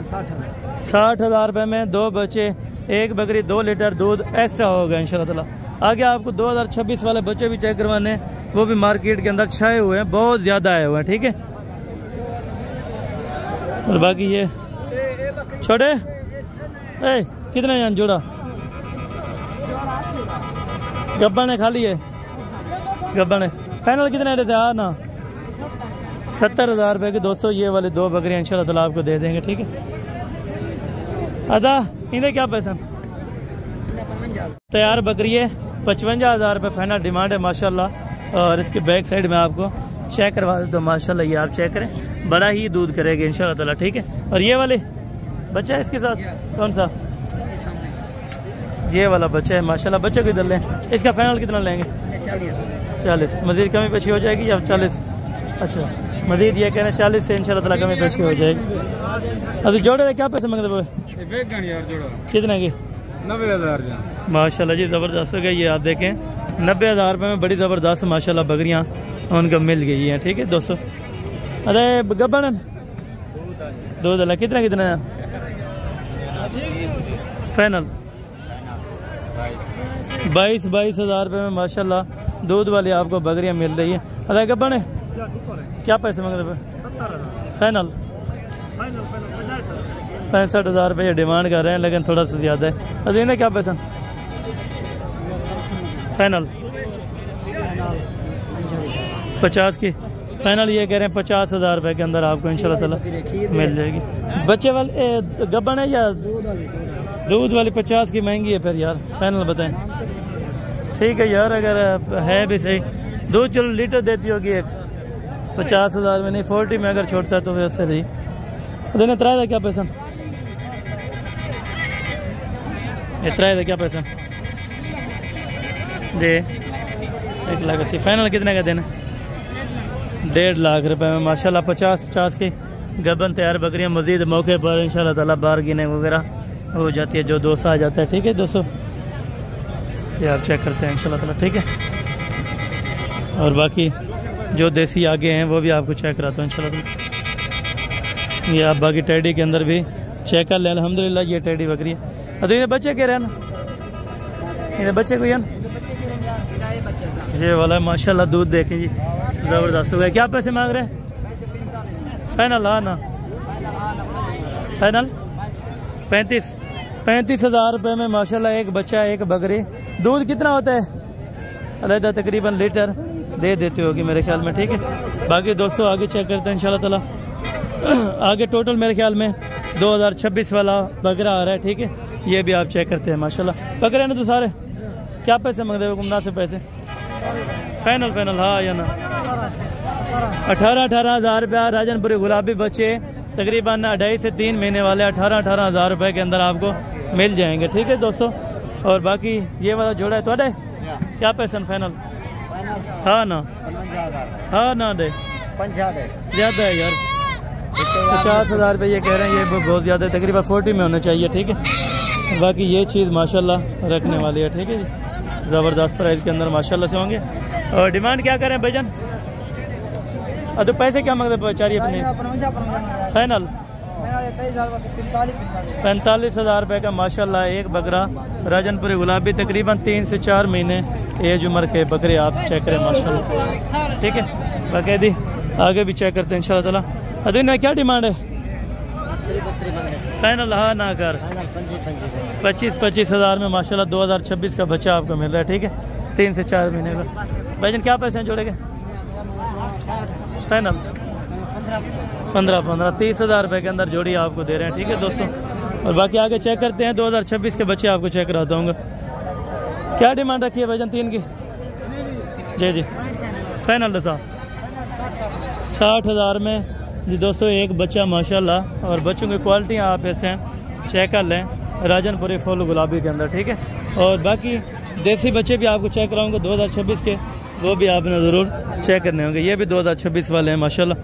60,000 रुपये में 2 बच्चे, एक बकरी 2 लीटर दूध एक्स्ट्रा होगा इंशाल्लाह ताला। आगे आपको 2026 वाले बच्चे भी चेक करवाने, वो भी मार्केट के अंदर छाए हुए हैं, बहुत ज़्यादा आए हुए हैं। ठीक है। और बाकी ये छोटे कितने हैं जोड़ा? गब्बन है खाली है? गब्बन है। फाइनल कितने रहते हैं? ना 70,000 रुपये की दोस्तों ये वाले 2 बकरियाँ इंशाल्लाह ताला आपको दे देंगे। ठीक है। अदा इन्हें क्या पैसा? तैयार बकरी है 55,000 रुपये फाइनल डिमांड है माशाल्लाह। और इसके बैक साइड में आपको चेक करवा दे तो माशाल्लाह ये आप चेक करें, बड़ा ही दूध करेगा इंशाल्लाह ताला। ठीक है। और ये वाले बच्चा है इसके साथ कौन सा? ये वाला बच्चा है माशाल्लाह। बच्चे को इधर लें। इसका फाइनल कितना लेंगे? 40। मजीद कमी पेशी हो जाएगी या 40? अच्छा मजीद ये कहना 40 से इंशाल्लाह ताला कमी पेशी हो जाएगी। अभी जोड़े क्या पैसे मांगते हैं? कितने की? 90,000 माशाल्लाह जी ज़बरदस्त हो गया। ये आप देखें 90,000 रुपये में बड़ी ज़बरदस्त माशाल्लाह बकरियाँ उनको मिल गई हैं। ठीक है दोस्तों। अरे गब्बन दूध अल्लाह कितना कितना है फाइनल? 22,000 रुपये में माशाल्लाह दूध वाली आपको बकरियाँ मिल रही है। अरे गब्बन है क्या पैसे मांग रहे? फाइनल 65,000 रुपये डिमांड कर रहे हैं, लेकिन थोड़ा सा ज़्यादा है। अरे इन्हें क्या पैसा? फाइनल 50 की फाइनल ये कह रहे हैं 50,000 रुपये के अंदर आपको इंशाल्लाह ताला मिल जाएगी। बच्चे वाले गब्बन है या दूध वाली? 50 की महंगी है फिर यार। फाइनल बताएं। ठीक है यार अगर है भी सही दूध चलो लीटर देती होगी एक 50,000 में नहीं 40 में अगर छोड़ता है तो वैसे सही। तो इतना क्या पैसा? इतना क्या पैसा? जी 1,80,000। फाइनल कितने का देना? 1.5 लाख रुपए में माशाल्लाह। 50 की गबन तैयार बकरियां मजीद मौके पर इंशाल्लाह ताला बार्गेनिंग वगैरह हो जाती है जो दोस्त आ जाता है। ठीक है दोस्तों ये आप चेक करते हैं इंशाल्लाह ताला। ठीक है। और बाकी जो देसी आगे हैं वो भी आपको चेक कराता हूँ इंशाल्लाह ताला। ये आप बाकी टेडी के अंदर भी चेक कर लें। अल्हम्दुलिल्लाह ये टेडी बकरी है। तो ये बच्चे कह रहे हैं ना, ये बच्चे को ये वाला माशाल्लाह दूध देखें जी ज़बरदस्त हो गया। क्या पैसे मांग रहे हैं? फाइनल हाँ ना फाइनल 35,000 रुपये में माशाल्लाह एक बच्चा एक बकरी। दूध कितना होता है? अलहदा तकरीबन लीटर दे देती होगी मेरे ख्याल में। ठीक है। बाकी दोस्तों आगे चेक करते हैं इंशाल्लाह ताला। आगे टोटल मेरे ख्याल में 2026 वाला बकरा आ रहा है। ठीक है। ये भी आप चेक करते हैं माशाल्लाह। बकरे ना तो सारे क्या पैसे मांगते हो? मुनासिब पैसे? फाइनल हाँ या ना 18,000 रुपया राजनपुरी गुलाबी बच्चे तकरीबन 2.5 से 3 महीने वाले 18,000 रुपये के अंदर आपको मिल जाएंगे। ठीक है दोस्तों। और बाकी ये वाला जोड़ा है तो क्या पैसा फाइनल? हाँ ना हाँ ना दे ज़्यादा है यार। 50,000 रुपये ये कह रहे हैं। ये बहुत ज़्यादा तकरीबन 40 में होना चाहिए। ठीक है। बाकी ये चीज़ माशाल्लाह रखने वाली है। ठीक है जी ज़बरदस्त प्राइस के अंदर माशाल्लाह से होंगे। और डिमांड क्या करें भाईजान? तो पैसे क्या मांगते बेचारी अपने? फाइनल 45,000 रुपये का माशाल्लाह एक बकरा राजनपुरी गुलाबी तकरीबन 3 से 4 महीने एज उम्र के बकरे आप चेक करें माशाल्लाह। ठीक है। बाकी आगे भी चेक करते हैं इंशाल्लाह ताला। अदीन क्या डिमांड है? फाइनल हाँ ना कर 25,000 में माशाल्लाह 2026 का बच्चा आपको मिल रहा है। ठीक है। 3 से 4 महीने का। भाईजान क्या पैसे हैं जोड़ेंगे? फाइनल 15 30,000 रुपये के अंदर जोड़ी आपको दे रहे हैं। ठीक है दोस्तों। और बाकी आगे चेक करते हैं 2026 के बच्चे आपको चेक कराता हूँ। क्या डिमांड रखी है भाईजान? 3 की जी फाइनल दसा 60,000 में जी दोस्तों एक बच्चा माशाल्लाह। और बच्चों की क्वालिटी आप इस टाइम चेक कर लें राजनपुरी फुल गुलाबी के अंदर। ठीक है। और बाकी देसी बच्चे भी आपको चेक कराऊंगा 2026 के वो भी आपने ज़रूर चेक करने होंगे। ये भी 2026 वाले हैं माशाल्लाह,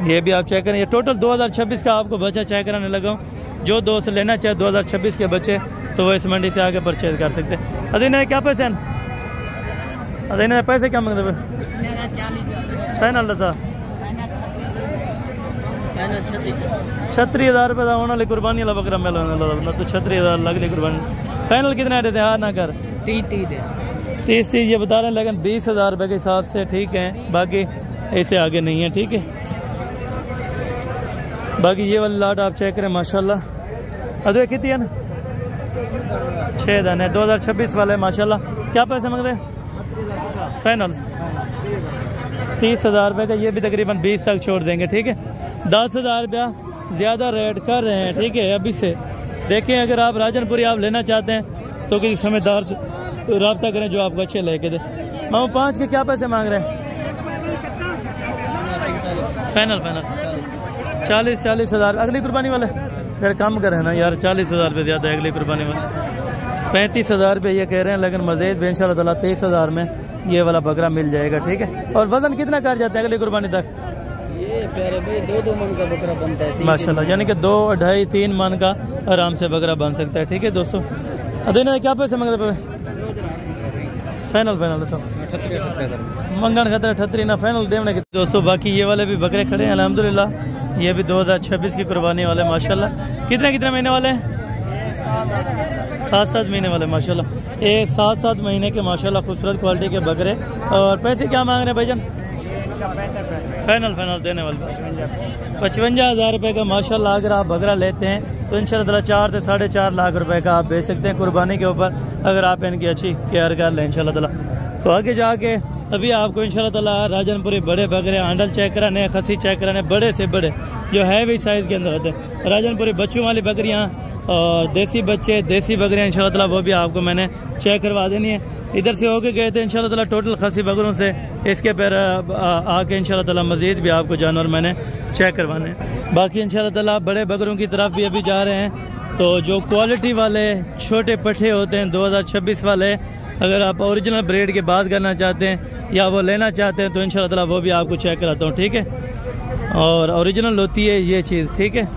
ये भी आप चेक करें। ये टोटल 2026 का आपको बच्चा चेक कराने लगा हूँ। जो दोस्त लेना चाहे 2026 के बच्चे तो वो इस मंडी से आके परचेज कर सकते हैं। अदीना क्या पैसे हैं? अदीना पैसे क्या मांगते? फाइनल था 36,000 रुपये होने वाली कुर्बानी वाला बकरा मिला तो 36,000 लगली कुर्बानी। फाइनल कितना देते? हाँ ना कर 30 ये बता रहे हैं, लेकिन 20,000 रुपये के हिसाब से ठीक है, बाकी ऐसे आगे नहीं है। ठीक है, बाकी ये वाला लाट आप चेक करें माशाल्लाह। अरे कितनी है ना? 6 दाने 2026 वाले माशाल्लाह। क्या पैसे मांगते हैं? फाइनल 30,000 रुपये का। ये भी तकरीबन 20 तक छोड़ देंगे। ठीक है, 10,000 रुपया ज़्यादा रेट कर रहे हैं। ठीक है, अभी से देखें, अगर आप राजनपुरी आप लेना चाहते हैं तो किसी समझदार से रब्ता करें जो आपको अच्छे लेके दे। मामू 5 के क्या पैसे मांग रहे हैं? फाइनल 40,000। अगली कुर्बानी वाले फिर कम करें ना यार, 40,000 रुपये ज़्यादा है अगली कुर्बानी वाले। 35,000 रुपये ये कह रहे हैं, लेकिन मज़ीद भी इंशाअल्लाह ताला 23,000 में ये वाला बकरा मिल जाएगा। ठीक है, और वजन कितना कर जाते हैं अगली कुर्बानी तक? ये प्यारे भाई 2 मन का बकरा बनता है माशाल्लाह, यानी कि 2, 2.5, 3 मन का आराम से बकरा बन सकता है। ठीक है दोस्तों, अदीना क्या पैसे मांगते पे? फाइनल सब मंगन खतरा 38 ना फाइनल देने के दोस्तों। बाकी ये वाले भी बकरे खड़े हैं अल्हम्दुलिल्लाह। ये भी 2026 की कुर्बानी वाले माशाल्लाह। कितने महीने वाले हैं? 7 महीने वाले माशाल्लाह। ये 7 महीने के माशाल्लाह खूबसूरत क्वालिटी के बकरे। और पैसे क्या मांग रहे हैं भाईजान? फाइनल देने वाले 55,000 रुपये का माशाल्लाह। अगर आप बकरा लेते हैं तो इंशाल्लाह 4 से 4.5 लाख रुपए का आप बेच सकते हैं कुर्बानी के ऊपर, अगर आप इनकी अच्छी केयर कर लें इंशाल्लाह ताला। तो आगे जाके अभी आपको इंशाल्लाह ताला राजनपुरी बड़े बकरे आंडल चेक कराने, खसी चेक कराने, बड़े से बड़े जो हैवी साइज़ के अंदर होते हैं। राजनपुरी बच्चों वाली बकरियाँ और देसी बच्चे, देसी बकरियाँ इंशाल्लाह ताला वो भी आपको मैंने चेक करवा देनी है। इधर से होके गए थे इंशाल्लाह ताला टोटल खसी बकरों से, इसके पर आके इंशाल्लाह ताला मज़ीद भी आपको जानवर मैंने चेक करवाने। बाकी इंशाल्लाह ताला बड़े बकरों की तरफ भी अभी जा रहे हैं। तो जो क्वालिटी वाले छोटे पट्ठे होते हैं 2026 वाले, अगर आप ओरिजिनल ब्रीड की बात करना चाहते हैं या वो लेना चाहते हैं तो इंशाल्लाह ताला वो भी आपको चेक कराता हूँ। ठीक है, और ओरिजिनल होती है ये चीज़। ठीक है,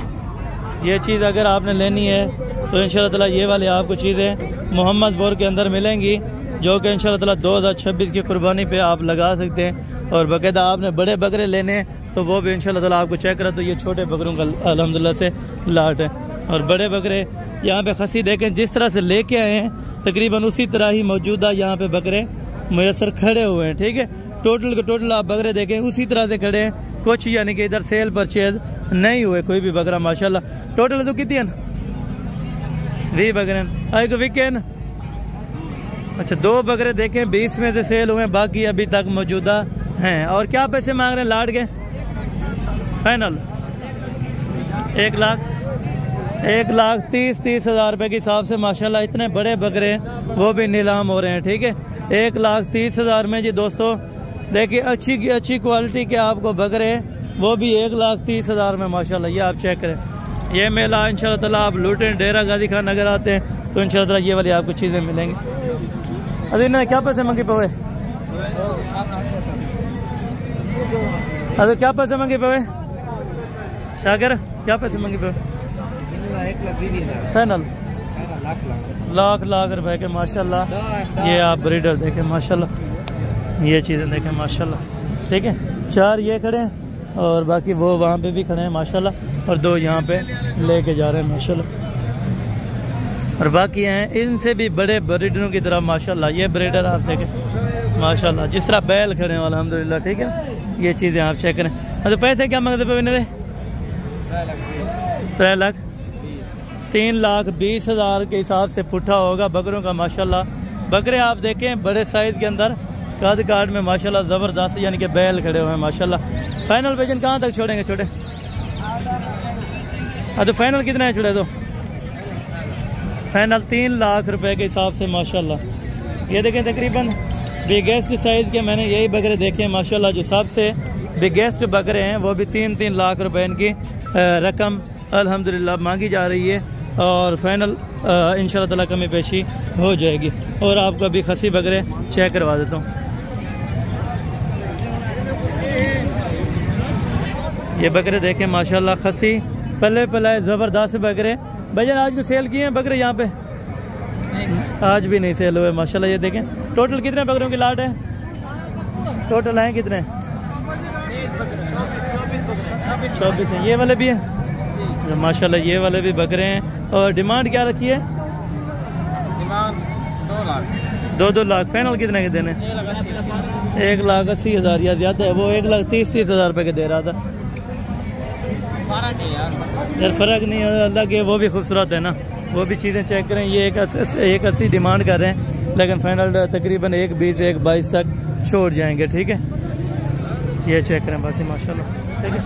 ये चीज़ अगर आपने लेनी है तो इंशाल्लाह ताला ये वाली आपको चीज़ें मोहम्मदपुर के अंदर मिलेंगी, जो कि इंशाल्लाह ताला 2026 की कुर्बानी पे आप लगा सकते हैं। और बाकायदा आपने बड़े बकरे लेने हैं तो वो भी इंशाल्लाह ताला आपको चेक करा। तो ये छोटे बकरों का अल्हम्दुलिल्लाह से लाट है। और बड़े बकरे यहाँ पे खसी देखें जिस तरह से लेके आए हैं, तकरीबन उसी तरह ही मौजूदा यहाँ पे बकरे मुयसर खड़े हुए हैं। ठीक है, टोटल के टोटल आप बकरे देखें उसी तरह से खड़े हैं, कुछ यानी कि इधर सेल परचेज नहीं हुए कोई भी बकरा माशाल्लाह। टोटल तो कितनी है? 20 बकरे आए को वीकेंड। अच्छा, 2 बकरे देखें 20 में से सेल हुए, बाकी अभी तक मौजूदा हैं। और क्या पैसे मांग रहे हैं लाट के? फाइनल 1,30,000 रुपये के हिसाब से माशाल्लाह। इतने बड़े बकरे वो भी नीलाम हो रहे हैं। ठीक है, 1,30,000 में जी दोस्तों। देखिए अच्छी क्वालिटी के आपको बकरे वो भी 1,30,000 में माशाल्लाह। ये आप चेक करें, ये मेला इंशाल्लाह ताला आप लूटें डेरा गाजी खान अगर आते हैं तो इंशाल्लाह ताला ये वाली आपको चीज़ें मिलेंगी। अरे ना क्या पैसे मंगे पे? अरे क्या पैसे मंगे पे शागर? क्या पैसे मंगे पे? फाइनल लाख रुपए के माशाल्लाह। ये आप ब्रीडर देखें माशाल्लाह, ये चीज़ें देखें माशाल्लाह। ठीक है, 4 ये खड़े हैं और बाकी वो वहाँ पे भी खड़े हैं माशाल्लाह, और 2 यहाँ पे लेके जा रहे हैं माशाल्लाह। और बाकी हैं इनसे भी बड़े ब्रीडरों की तरफ माशाल्लाह। ये ब्रीडर आप देखें माशाल्लाह, जिस तरह बैल खड़े हैं अल्हम्दुलिल्लाह। ठीक है, ये चीज़ें आप चेक करें। तो पैसे क्या मांगते पे? 3,20,000 के हिसाब से पुट्ठा होगा बकरों का माशाल्लाह। बकरे आप देखें बड़े साइज़ के अंदर, कद काट में माशाल्लाह ज़बरदस्त, यानी कि बैल खड़े हुए हैं माशाल्लाह। फाइनल वेजन कहाँ तक छोड़ेंगे छोटे? तो फाइनल कितना है छोटे? तो फाइनल 3 लाख रुपए के हिसाब से माशाल्लाह। ये देखें तकरीबन बिगेस्ट साइज़ के मैंने यही बकरे देखे हैं माशाल्लाह। जो सबसे बिगेस्ट बकरे हैं वो भी 3-3 लाख रुपए इनकी रकम अल्हम्दुलिल्लाह मांगी जा रही है। और फाइनल इंशाल्लाह ताला कमी पेशी हो जाएगी। और आपको अभी खसी बकरे चेक करवा देता हूँ। ये बकरे देखें माशाल्लाह, खसी पल्ले पल्ले ज़बरदस्त बकरे। भैया आज को सेल किए हैं बकरे यहाँ पे? आज भी नहीं सेल हुए माशाल्लाह। ये देखें टोटल कितने बकरों की लाट है? टोटल हैं कितने? 24 हैं। ये वाले भी हैं माशाल्लाह, ये वाले भी बकरे हैं। और डिमांड क्या रखी है? डिमांड 2 लाख। 2 लाख। फाइनल कितने के देने? 1,80,000 या ज़्यादा है? वो 1,30,000 रुपये के दे रहा था। यार फ़र्क नहीं है, अल्लाह के वो भी खूबसूरत है ना, वो भी चीज़ें चेक करें। ये 1,80 डिमांड कर रहे हैं, लेकिन फाइनल तकरीबन 1,20 1,22 तक छोड़ जाएंगे। ठीक है, ये चेक करें बाकी माशाल्लाह। ठीक है,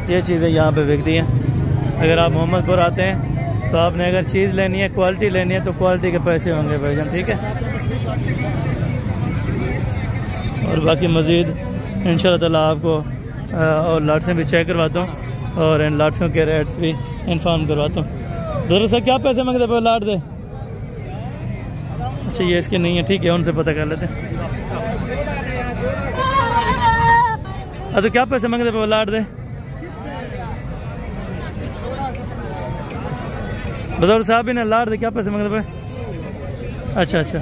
ये चीज़ें यहाँ पे बिकती हैं। अगर आप मोहम्मदपुर आते हैं तो आपने अगर चीज़ लेनी है, क्वालिटी लेनी है, तो क्वालिटी के पैसे होंगे भाईजान। ठीक है, और बाकी मज़ीद इंशाल्लाह ताला आपको और लाट्सें भी चेक करवाता हूँ और इन लाट्सों के रेट्स भी इन्फॉर्म करवाता हूँ। दोनों से क्या पैसे मांगते पे लाट दे? अच्छा ये इसके नहीं है, ठीक है, उनसे पता कर लेते हैं। तो क्या पैसे मांगते पे लाट दे? बदौर साहब ने लाट दे क्या पैसे मांगते पे? अच्छा अच्छा,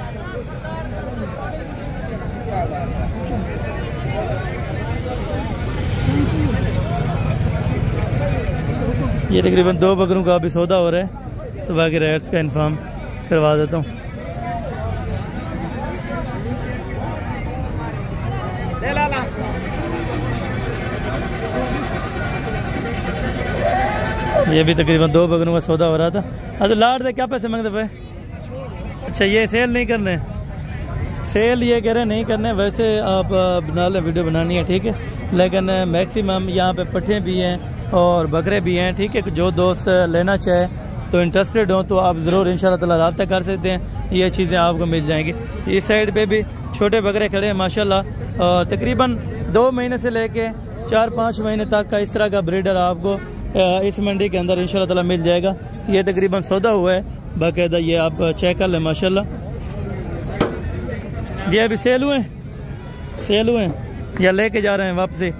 ये तकरीबन 2 बकरों का अभी सौदा हो रहा है, तो बाकी रेट्स का इन्फॉर्म करवा देता हूँ। ये भी तकरीबन 2 बकरों का सौदा हो रहा था। तो लाट दे क्या पैसे मांगते पे? अच्छा ये सेल नहीं करने, सेल ये कह रहे नहीं करने, वैसे आप बना लें, वीडियो बनानी है ठीक है, लेकिन मैक्सिमम यहाँ पे पट्ठे भी हैं और बकरे भी हैं। ठीक है, जो दोस्त लेना चाहे तो इंटरेस्टेड हो तो आप ज़रूर इंशाल्लाह ताला रब्ता कर सकते हैं, ये चीज़ें आपको मिल जाएंगी। इस साइड पे भी छोटे बकरे खड़े हैं माशाल्लाह, तकरीबन 2 महीने से लेके 4-5 महीने तक का इस तरह का ब्रीडर आपको इस मंडी के अंदर इंशाल्लाह ताला मिल जाएगा। ये तकरीबन सौदा हुआ है बाकायदा, ये आप चेक कर लें माशाल्लाह। ये अभी सेल हुए हैं या लेके जा रहे हैं वापसी?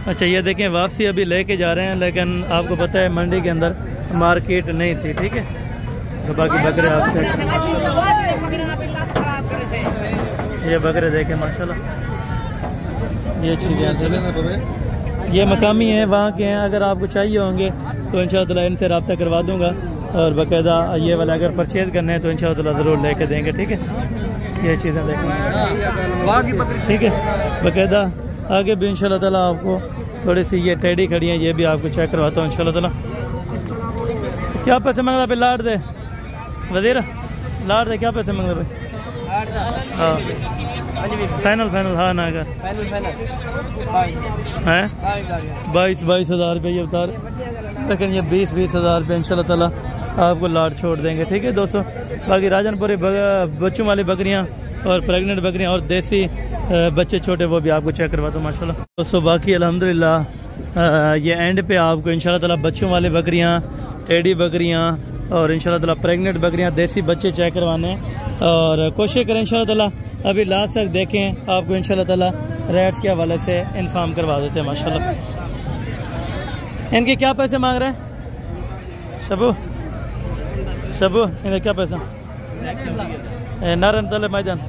अच्छा ये देखें वापसी अभी लेके जा रहे हैं, लेकिन आपको पता है मंडी के अंदर मार्केट नहीं थी। ठीक है, तो बाकी बकरे आप चेक, ये बकरे देखें माशाल्लाह, ये चीज़ें ये मकामी हैं, वहाँ के हैं। अगर आपको चाहिए होंगे तो इंशाल्लाह ताला इनसे रब्ता करवा दूँगा, और बाकायदा ये वाला अगर परचेज़ करना है तो इंशाल्लाह ताला ज़रूर लेके देंगे। ठीक है, ये चीज़ें देखें ठीक है, बाकायदा आगे भी इंशाल्लाह ताला आपको थोड़ी सी ये टेडी खड़ी हैं, ये भी आपको चेक करवाता हूँ इंशाल्लाह ताला। क्या पैसे मांग रहा पे? लाट दे वज़ीर, लाट दे क्या पैसे मांग रहा पे? हाँ फाइनल हाँ ना अगर हैं 22,000 रुपये ये बता रहे, लेकिन ये 20,000 रुपये इंशाल्लाह ताला आपको लाट छोड़ देंगे। ठीक है दोस्तों, बाकी राजनपुरी बच्चों वाली बकरियाँ और प्रेग्नेंट बकरियाँ और देसी बच्चे छोटे वो भी आपको चेक करवाता हूँ माशाल्लाह। दोस्तों बाकी अल्हम्दुलिल्लाह ये एंड पे आपको इंशाल्लाह ताला बच्चों वाली बकरियाँ, टेडी बकरियाँ और इंशाल्लाह ताला प्रेग्नेंट बकरियाँ, देसी बच्चे चेक करवाने, और कोशिश करें इंशाल्लाह ताला अभी लास्ट तक देखें, आपको इंशाल्लाह ताला रेट्स के हवाले से इन्फॉर्म करवा देते हैं माशाल्लाह। इनके क्या पैसे मांग रहे हैं? शबू इनका क्या पैसा? नर तले मैदान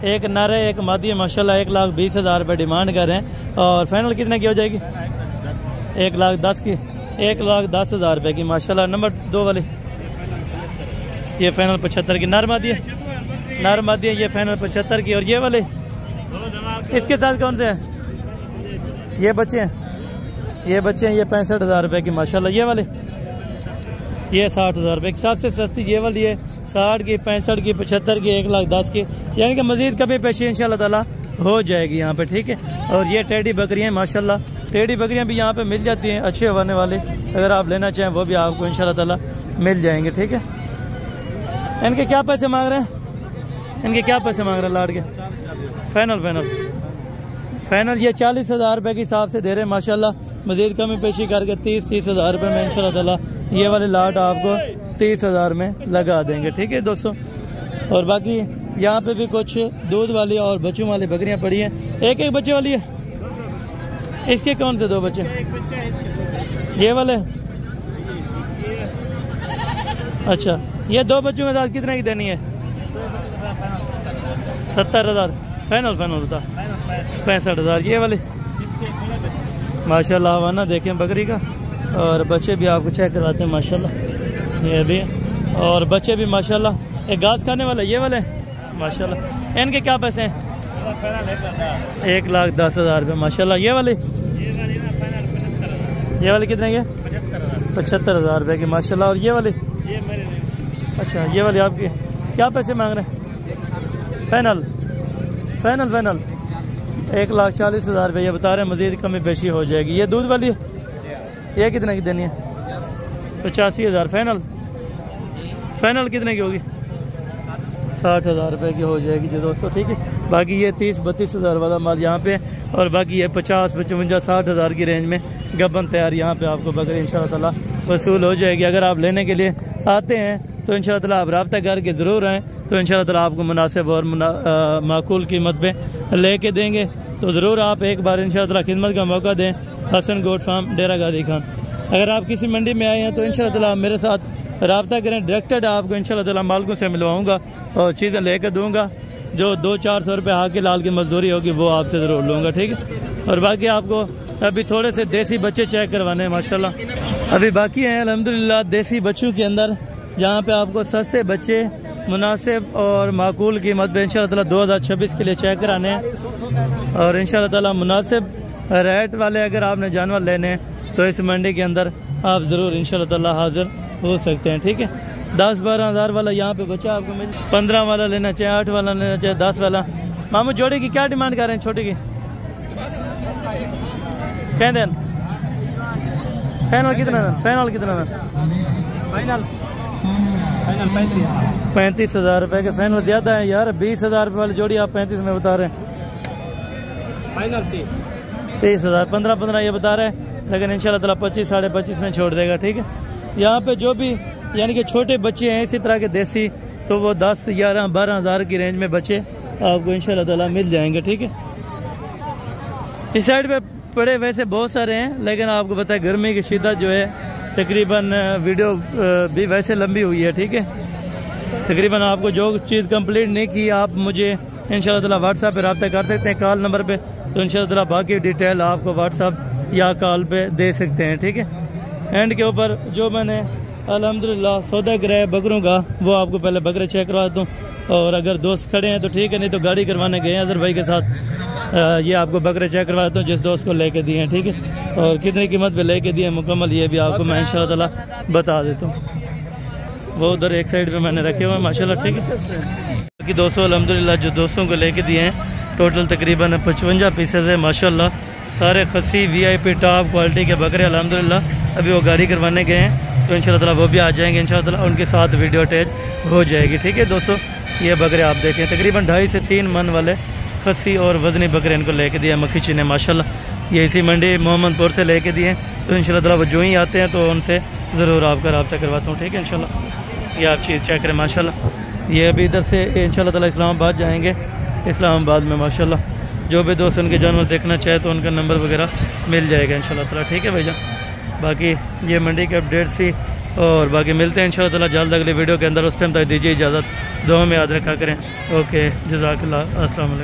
एक नर है एक मादी है माशाल्लाह, 1,20,000 रुपये डिमांड कर रहे हैं, और फाइनल कितने की हो जाएगी? 1,10,000 की, 1,10,000 रुपये की माशाल्लाह। नंबर 2 वाली ये फाइनल 75 की, नर मादी है ये फाइनल 75 की, और ये वाले इसके साथ कौन से हैं? ये बच्चे हैं ये 65,000 रुपये की माशाल्लाह। ये वाले ये 60,000 रुपये की, सबसे सस्ती ये वाली है, 60 की, 65 की, 75 की, 1,10,000 की, यानी कि मज़ीद कभी पेशी इंशाल्लाह ताला हो जाएगी यहाँ पे। ठीक है, और ये टेडी बकरियाँ माशाल्लाह, टेडी बकरियाँ भी यहाँ पे मिल जाती हैं अच्छे होने वाले, अगर आप लेना चाहें वो भी आपको इंशाल्लाह ताला मिल जाएंगे। ठीक है, इनके क्या पैसे मांग रहे हैं? लाट के फाइनल ये 40,000 रुपये के हिसाब से दे रहे हैं माशाल्लाह, मज़ीद कमी पेशी करके 30,000 रुपये में इंशाल्लाह ताला ये वाले लाट आपको 30,000 में लगा देंगे। ठीक है दोस्तों, और बाकी यहाँ पे भी कुछ दूध वाली और बच्चों वाली बकरियाँ पड़ी हैं, एक बच्चे वाली है। इसके कौन से 2 बच्चे? ये वाले। अच्छा, ये 2 बच्चों के साथ कितने की देनी है? 70,000 फाइनल बता। 65,000 ये वाली। माशाल्लाह हवाना देखें बकरी का, और बच्चे भी आपको चेक कराते हैं माशाल्लाह, ये भी। और बच्चे भी माशाल्लाह एक घास खाने वाला ये वाले माशाल्लाह। इनके क्या पैसे हैं? 1,10,000 रुपये माशाल्लाह। ये वाली कितने के? 75,000 रुपये की माशाल्लाह। और ये वाली? अच्छा, ये वाली आपकी क्या पैसे मांग रहे हैं? फाइनल 1,40,000 रुपये ये बता रहे हैं, मज़ीद कमी पेशी हो जाएगी। ये दूध वाली है, ये कितने की देनी है? 85,000 फाइनल कितने की होगी? 60,000 रुपये की हो जाएगी जी दोस्तों, ठीक है। बाकी ये 30-32,000 वाला माल यहाँ पे, और बाकी ये 50-55-60,000 की रेंज में गबन तैयार यहाँ पे आपको बकरी इंशाअल्लाह ताला वसूल हो जाएगी। अगर आप लेने के लिए आते हैं तो इंशाअल्लाह ताला आप रब्ता करके ज़रूर आएँ, तो इंशाअल्लाह ताला आपको मुनासिब और माकूल कीमत पे लेके देंगे। तो ज़रूर आप एक बार इंशाअल्लाह ताला खिदमत का मौका दें। हसन गोट फार्म, डेरा गादी खान। अगर आप किसी मंडी में आए हैं तो इंशाअल्लाह ताला मेरे साथ रब्ता करें, डायरेक्टेड आपको इंशाअल्लाह ताला मालिकों से मिलवाऊँगा और चीज़ें लेकर दूँगा। जो 200-400 रुपये हाथ के लाल की मजदूरी होगी वो आपसे ज़रूर लूँगा, ठीक है। और बाकी आपको अभी थोड़े से देसी बच्चे चेक करवाने हैं माशाल्लाह, अभी बाकी हैं अल्हम्दुलिल्लाह। देसी बच्चों के अंदर जहाँ पे आपको सस्ते बच्चे मुनासिब और माकूल कीमत पे इंशाअल्लाह ताला 2026 के लिए चेक कराने हैं, और इंशाअल्लाह ताला मुनासिब रेट वाले अगर आपने जानवर लेने हैं तो इस मंडी के अंदर आप ज़रूर इंशाअल्लाह ताला हाजिर हो सकते हैं, ठीक है। 10-12 हज़ार वाला यहाँ पे बच्चा आपको मिल, 15 वाला लेना चाहिए, 8 वाला लेना चाहिए, 10 वाला। मामू जोड़ी की क्या डिमांड कर रहे हैं? छोटी की कह दें फाइनल कितना? फाइनल 35,000 रुपये के फाइनल। ज़्यादा है यार, 20,000 रुपये वाली जोड़ी आप 35 में बता रहे हैं। फाइनल 30,000, 15-15 ये बता रहे हैं, लेकिन इंशाल्लाह ताला 25-25.5 में छोड़ देगा, ठीक है। यहाँ पे जो भी यानी कि छोटे बच्चे हैं इसी तरह के देसी, तो वो 10-11-12 हज़ार की रेंज में बच्चे आपको इंशाल्लाह ताला मिल जाएंगे, ठीक है। इस साइड पे पड़े वैसे बहुत सारे हैं, लेकिन आपको पता है गर्मी की शिद्दत जो है, तकरीबन वीडियो भी वैसे लंबी हुई है, ठीक है। तकरीबन आपको जो चीज़ कंप्लीट नहीं की आप मुझे इंशाल्लाह ताला व्हाट्सएप पे रब्ता कर सकते हैं कॉल नंबर पे, तो इंशाल्लाह ताला बाकी डिटेल आपको व्हाट्सएप या कॉल पे दे सकते हैं, ठीक है। एंड के ऊपर जो मैंने अल्हम्दुलिल्लाह सौदा कराया बकरों का, वो आपको पहले बकरे चेक करवा दूँ, और अगर दोस्त खड़े हैं तो ठीक है, नहीं तो गाड़ी करवाने गए हैं अजहर भाई के साथ। ये आपको बकरे चेक करवाता हूँ जिस दोस्त को लेके दिए हैं, ठीक है। और कितनी कीमत पे लेके दिए मुकम्मल ये भी आपको मैं इंशाअल्लाह ताला बता देता हूँ। वो उधर एक साइड पे मैंने रखे हुए हैं माशाल्लाह, ठीक है। बाकी दोस्तों अल्हम्दुलिल्लाह जो दोस्तों को लेके दिए हैं टोटल तकरीबन 55 पीसेज है माशाल्लाह, सारे खसी VIP टॉप क्वालिटी के बकरे अल्हम्दुलिल्लाह। अभी वो गाड़ी करवाने गए हैं, तो इंशाल्लाह ताला वो भी आ जाएंगे इंशाल्लाह ताला, उनके साथ वीडियो अटैच हो जाएगी, ठीक है दोस्तों। ये बकरे आप देखें तकरीबन 2.5 से 3 मन वाले खसी और वजनी बकरे इनको लेके दिए मक्खी ने माशाल्लाह। ये इसी मंडी मोहम्मदपुर से लेके दिए, तो इंशाल्लाह ताला वो जो ही आते हैं तो उनसे ज़रूर आपका रब्ता करवाता हूँ, ठीक है इंशाल्लाह। ये आप चीज़ चेक करें माशाल्लाह। ये अभी इधर से इंशाल्लाह ताला इस्लामाबाद जाएंगे, इस्लामाबाद में माशाल्लाह जो भी दोस्त उनके जानवर देखना चाहे तो उनका नंबर वगैरह मिल जाएगा इंशाल्लाह ताला, ठीक है भैया। बाकी ये मंडी के अपडेट थी, और बाकी मिलते हैं इंशाल्लाह ताला जल्द अगले वीडियो के अंदर। उस टाइम तक दीजिए इजाज़त, दुआ में याद रखा करें। ओके, जज़ाकल्लाह, अस्सलाम वालेकुम।